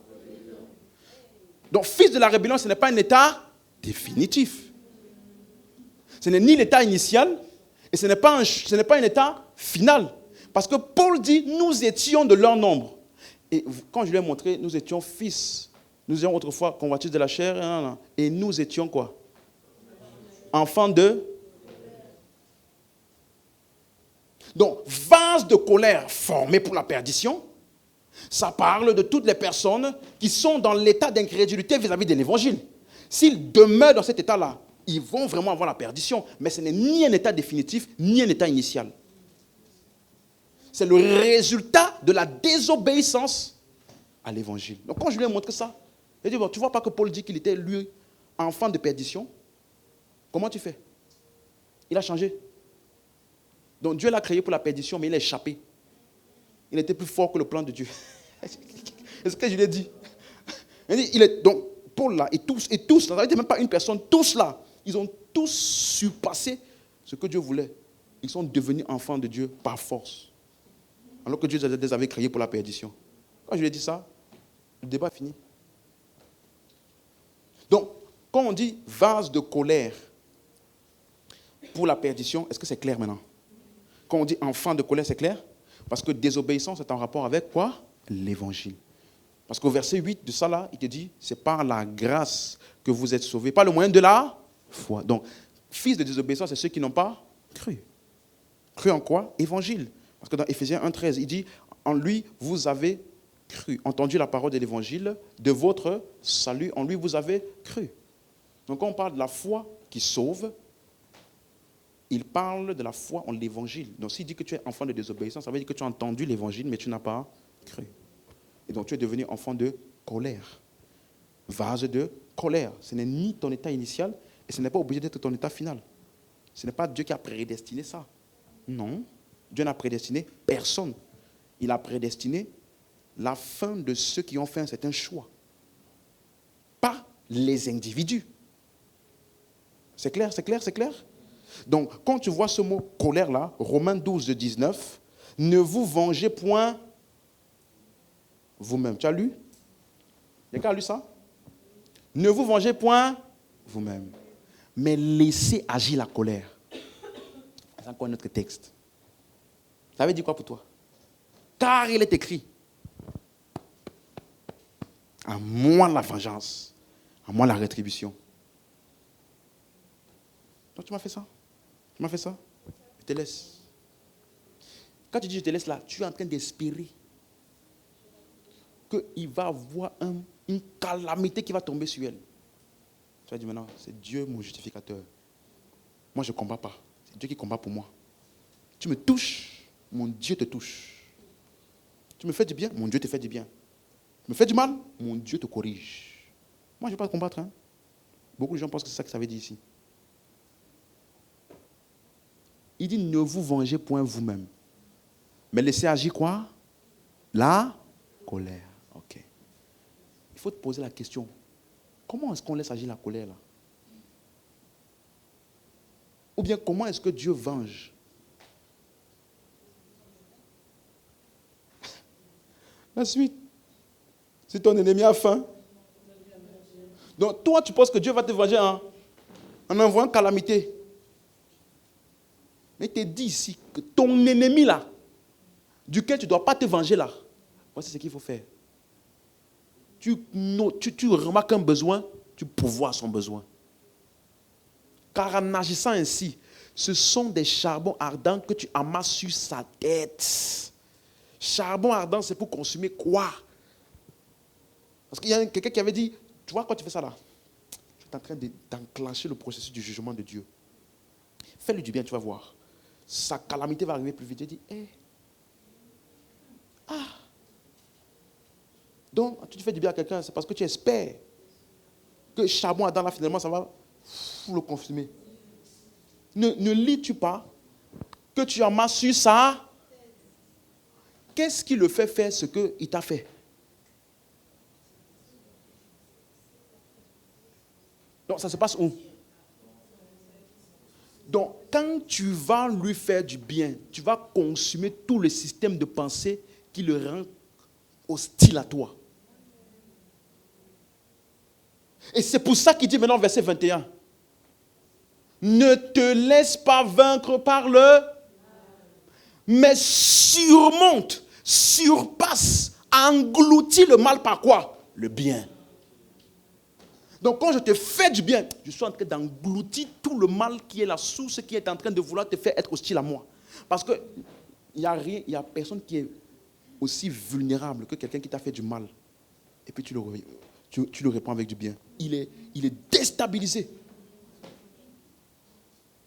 Donc, fils de la rébellion, ce n'est pas un état définitif. Ce n'est ni l'état initial, et ce n'est pas un état final. Parce que Paul dit, nous étions de leur nombre. Et quand je lui ai montré, nous étions fils. Nous étions autrefois convoitus de la chair, et nous étions quoi? enfant de... Donc, vase de colère formé pour la perdition, ça parle de toutes les personnes qui sont dans l'état d'incrédulité vis-à-vis de l'évangile. S'ils demeurent dans cet état-là, ils vont vraiment avoir la perdition. Mais ce n'est ni un état définitif, ni un état initial. C'est le résultat de la désobéissance à l'évangile. Donc quand je lui ai montré ça, il dit, bon, tu ne vois pas que Paul dit qu'il était, lui, enfant de perdition? Comment tu fais? Il a changé. Donc Dieu l'a créé pour la perdition, mais il a échappé. Il était plus fort que le plan de Dieu. C'est ce que je lui ai dit. Donc Paul là, et tous, ça n'était même pas une personne, tous là, ils ont tous surpassé ce que Dieu voulait. Ils sont devenus enfants de Dieu par force. Alors que Dieu les avait créés pour la perdition. Quand je lui ai dit ça, le débat est fini. Donc, quand on dit vase de colère pour la perdition, est-ce que c'est clair maintenant? Quand on dit enfant de colère, c'est clair? Parce que désobéissance est en rapport avec quoi? L'évangile. Parce qu'au verset 8 de ça là, il te dit, c'est par la grâce que vous êtes sauvés, par le moyen de la foi. Donc, fils de désobéissance, c'est ceux qui n'ont pas cru. Cru en quoi? Évangile. Parce que dans Éphésiens 1,13, il dit, en lui, vous avez cru, entendu la parole de l'évangile, de votre salut, en lui, vous avez cru. Donc, quand on parle de la foi qui sauve, il parle de la foi en l'évangile. Donc, s'il dit que tu es enfant de désobéissance, ça veut dire que tu as entendu l'évangile, mais tu n'as pas cru. Et donc, tu es devenu enfant de colère. Vase de colère. Ce n'est ni ton état initial, et ce n'est pas obligé d'être ton état final. Ce n'est pas Dieu qui a prédestiné ça. Non. Dieu n'a prédestiné personne. Il a prédestiné la fin de ceux qui ont fait un certain choix. Pas les individus. C'est clair, c'est clair, c'est clair? Donc, quand tu vois ce mot colère là, Romains 12, 19, ne vous vengez point vous-même. Tu as lu? Quelqu'un a lu ça? Ne vous vengez point vous-même, mais laissez agir la colère. C'est encore un autre texte. Ça veut dire quoi pour toi? Car il est écrit, à moi la vengeance, à moi la rétribution. Donc tu m'as fait ça? Tu m'as fait ça? Je te laisse. Quand tu dis je te laisse là, tu es en train d'espérer qu'il va avoir une calamité qui va tomber sur elle. Tu vas dire maintenant, c'est Dieu mon justificateur. Moi je ne combats pas. C'est Dieu qui combat pour moi. Tu me touches, mon Dieu te touche. Tu me fais du bien, mon Dieu te fait du bien. Tu me fais du mal, mon Dieu te corrige. Moi je ne vais pas combattre. Hein. Beaucoup de gens pensent que c'est ça que ça veut dire ici. Il dit, ne vous vengez point vous-même. Mais laissez agir quoi? La colère. Ok. Il faut te poser la question. Comment est-ce qu'on laisse agir la colère là? Ou bien comment est-ce que Dieu venge? La suite. Si ton ennemi a faim. Donc toi tu penses que Dieu va te venger en envoyant calamité. Mais il te dit ici que ton ennemi là, duquel tu ne dois pas te venger là, voici ce qu'il faut faire. Tu remarques un besoin, tu pourvois son besoin. Car en agissant ainsi, ce sont des charbons ardents que tu amasses sur sa tête. Charbon ardent, c'est pour consumer quoi? Parce qu'il y a quelqu'un qui avait dit, tu vois quand tu fais ça là, tu es en train d'enclencher le processus du jugement de Dieu. Fais-lui du bien, tu vas voir. Sa calamité va arriver plus vite. Il dit, donc, tu fais du bien à quelqu'un, c'est parce que tu espères que charbon ardent là, finalement, ça va le consumer. Ne lis-tu pas que tu amasses sur ça? Qu'est-ce qui le fait faire ce qu'il t'a fait? Donc, ça se passe où? Donc, quand tu vas lui faire du bien, tu vas consumer tout le système de pensée qui le rend hostile à toi. Et c'est pour ça qu'il dit maintenant, verset 21, ne te laisse pas vaincre par le, mais surmonte, surpasse, engloutis le mal par quoi? Le bien. Donc quand je te fais du bien, je suis en train d'engloutir tout le mal qui est la source, qui est en train de vouloir te faire être hostile à moi. Parce que il n'y a personne qui est aussi vulnérable que quelqu'un qui t'a fait du mal. Et puis tu le réponds avec du bien. Il est déstabilisé.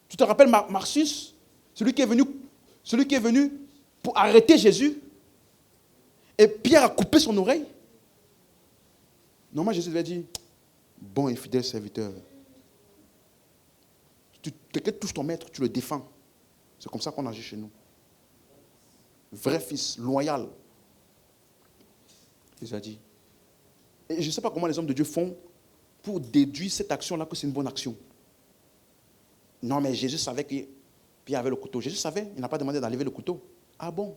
Tu te rappelles Marcus, celui qui est venu pour arrêter Jésus, et Pierre a coupé son oreille. Normalement, Jésus lui a dit, bon et fidèle serviteur, quelqu'un touche ton maître, tu le défends. C'est comme ça qu'on agit chez nous. Vrai fils, loyal. Jésus a dit. Et je ne sais pas comment les hommes de Dieu font pour déduire cette action-là que c'est une bonne action. Non, mais Jésus savait que Pierre avait le couteau. Jésus savait, il n'a pas demandé d'enlever le couteau. Ah bon?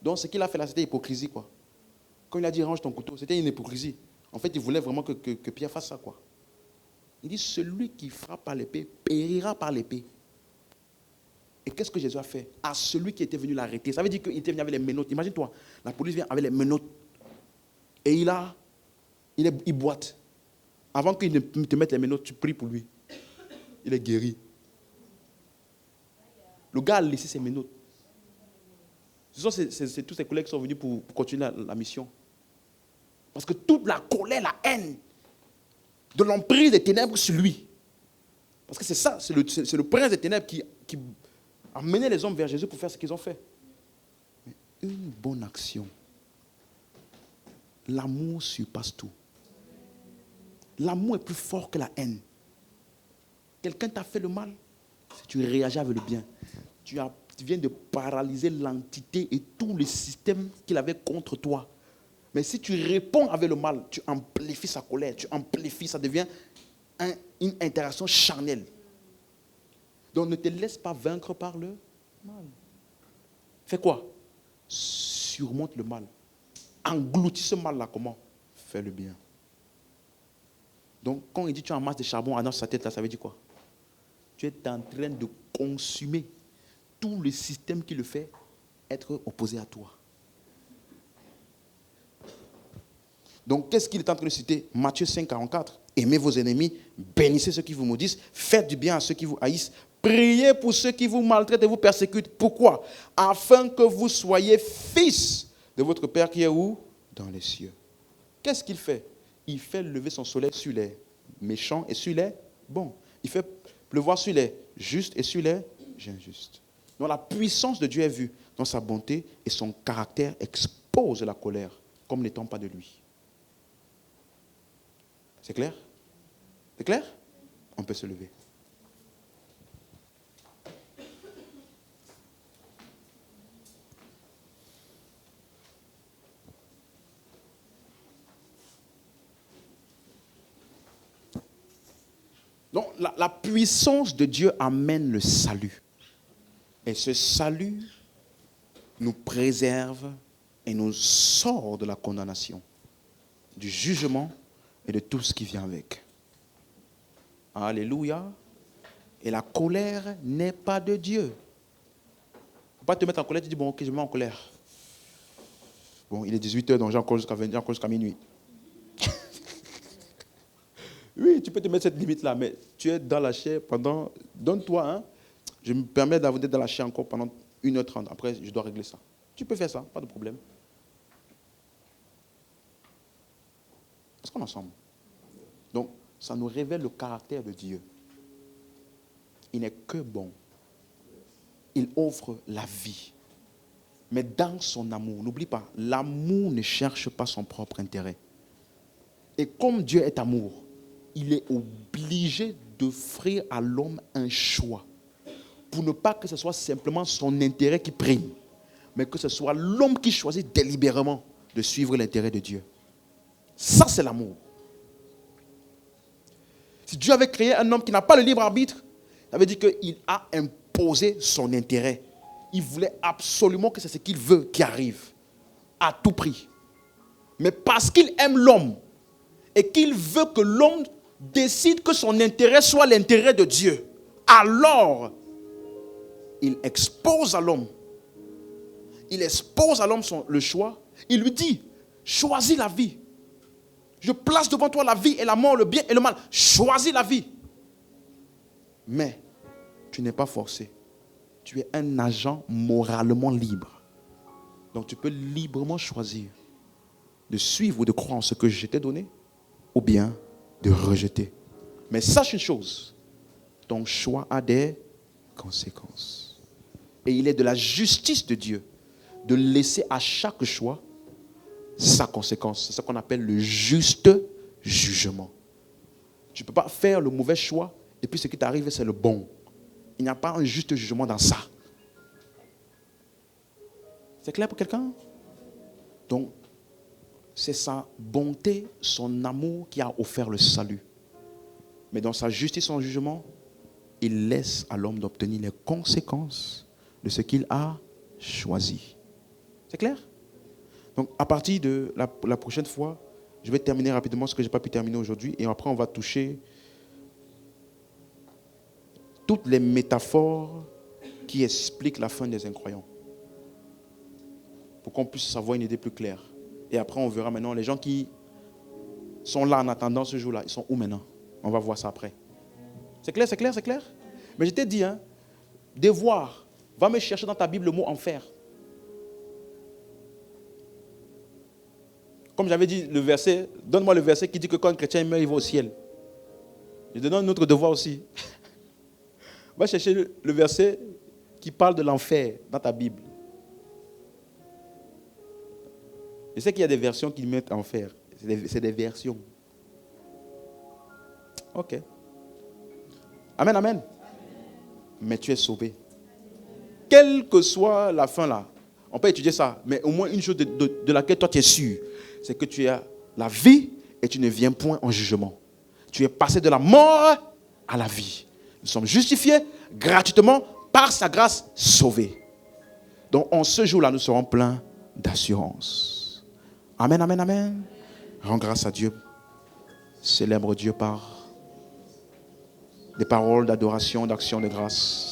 Donc ce qu'il a fait là, c'était hypocrisie, quoi. Quand il a dit range ton couteau, c'était une hypocrisie. En fait, il voulait vraiment que Pierre fasse ça, quoi. Il dit, celui qui frappe par l'épée périra par l'épée. Et qu'est-ce que Jésus a fait? À celui qui était venu l'arrêter. Ça veut dire qu'il était venu avec les menottes. Imagine-toi, la police vient avec les menottes. Et il boite. Avant qu'il ne te mette les menottes, tu pries pour lui. Il est guéri. Le gars a laissé ses menottes. C'est tous ses collègues qui sont venus pour continuer la mission. Parce que toute la colère, la haine de l'emprise des ténèbres sur lui. Parce que c'est ça, c'est le prince des ténèbres qui a mené les hommes vers Jésus pour faire ce qu'ils ont fait. Mais une bonne action. L'amour surpasse tout. L'amour est plus fort que la haine. Quelqu'un t'a fait le mal, si tu réagis avec le bien, tu viens de paralyser l'entité et tout le système qu'il avait contre toi. Mais si tu réponds avec le mal, tu amplifies sa colère, tu amplifies, ça devient une interaction charnelle. Donc ne te laisse pas vaincre par le mal. Fais quoi? Surmonte le mal. Engloutis ce mal-là, comment? Fais le bien. Donc quand il dit tu as un masse de charbon dans sa tête, là, ça veut dire quoi? Tu es en train de consumer tout le système qui le fait être opposé à toi. Donc, qu'est-ce qu'il est en train de citer? Matthieu 5, 44. Aimez vos ennemis, bénissez ceux qui vous maudissent, faites du bien à ceux qui vous haïssent, priez pour ceux qui vous maltraitent et vous persécutent. Pourquoi? Afin que vous soyez fils de votre Père qui est où? Dans les cieux. Qu'est-ce qu'il fait? Il fait lever son soleil sur les méchants et sur les bons. Il fait pleuvoir sur les justes et sur les injustes. Donc la puissance de Dieu est vue dans sa bonté et son caractère expose la colère comme n'étant pas de lui. C'est clair? C'est clair? On peut se lever. Donc la puissance de Dieu amène le salut. Et ce salut nous préserve et nous sort de la condamnation, du jugement et de tout ce qui vient avec. Alléluia. Et la colère n'est pas de Dieu. Il ne faut pas te mettre en colère, tu dis, bon, ok, je me mets en colère. Bon, il est 18h, donc j'ai encore jusqu'à minuit. Oui, tu peux te mettre cette limite-là, mais tu es dans la chair pendant... Donne-toi, hein. Je me permets d'être dans la chair encore pendant 1h30. Après, je dois régler ça. Tu peux faire ça, pas de problème. Est-ce qu'on est ensemble? Donc, ça nous révèle le caractère de Dieu. Il n'est que bon. Il offre la vie. Mais dans son amour, n'oublie pas, l'amour ne cherche pas son propre intérêt. Et comme Dieu est amour, il est obligé d'offrir à l'homme un choix. Pour ne pas que ce soit simplement son intérêt qui prime, mais que ce soit l'homme qui choisit délibérément de suivre l'intérêt de Dieu. Ça, c'est l'amour. Si Dieu avait créé un homme qui n'a pas le libre arbitre, ça veut dire qu'il a imposé son intérêt. Il voulait absolument que c'est ce qu'il veut qui arrive, à tout prix. Mais parce qu'il aime l'homme et qu'il veut que l'homme décide que son intérêt soit l'intérêt de Dieu, alors il expose à l'homme. Il expose à l'homme le choix. Il lui dit, choisis la vie. Je place devant toi la vie et la mort, le bien et le mal. Choisis la vie. Mais tu n'es pas forcé. Tu es un agent moralement libre. Donc tu peux librement choisir de suivre ou de croire en ce que je t'ai donné ou bien de rejeter. Mais sache une chose, ton choix a des conséquences. Et il est de la justice de Dieu de laisser à chaque choix sa conséquence. C'est ce qu'on appelle le juste jugement. Tu ne peux pas faire le mauvais choix et puis ce qui t'arrive, c'est le bon. Il n'y a pas un juste jugement dans ça. C'est clair pour quelqu'un? Donc, c'est sa bonté, son amour qui a offert le salut. Mais dans sa justice, son jugement, il laisse à l'homme d'obtenir les conséquences de ce qu'il a choisi. C'est clair? Donc, à partir de la prochaine fois, je vais terminer rapidement ce que je n'ai pas pu terminer aujourd'hui. Et après, on va toucher toutes les métaphores qui expliquent la fin des incroyants. Pour qu'on puisse avoir une idée plus claire. Et après, on verra maintenant les gens qui sont là en attendant ce jour-là. Ils sont où maintenant? On va voir ça après. C'est clair, c'est clair, c'est clair? Mais je t'ai dit, devoir, va me chercher dans ta Bible le mot enfer. Comme j'avais dit, le verset, donne-moi le verset qui dit que quand un chrétien meurt, il va au ciel. Je te donne notre devoir aussi. Va chercher le verset qui parle de l'enfer dans ta Bible. Je sais qu'il y a des versions qui mettent enfer. C'est des versions. Ok. Amen, amen. Mais tu es sauvé. Quelle que soit la fin là, on peut étudier ça, mais au moins une chose de laquelle toi tu es sûr, c'est que tu as la vie et tu ne viens point en jugement. Tu es passé de la mort à la vie. Nous sommes justifiés gratuitement par sa grâce sauvés. Donc en ce jour-là, nous serons pleins d'assurance. Amen, amen, amen. Rends grâce à Dieu. Célèbre Dieu par des paroles d'adoration, d'action de grâce.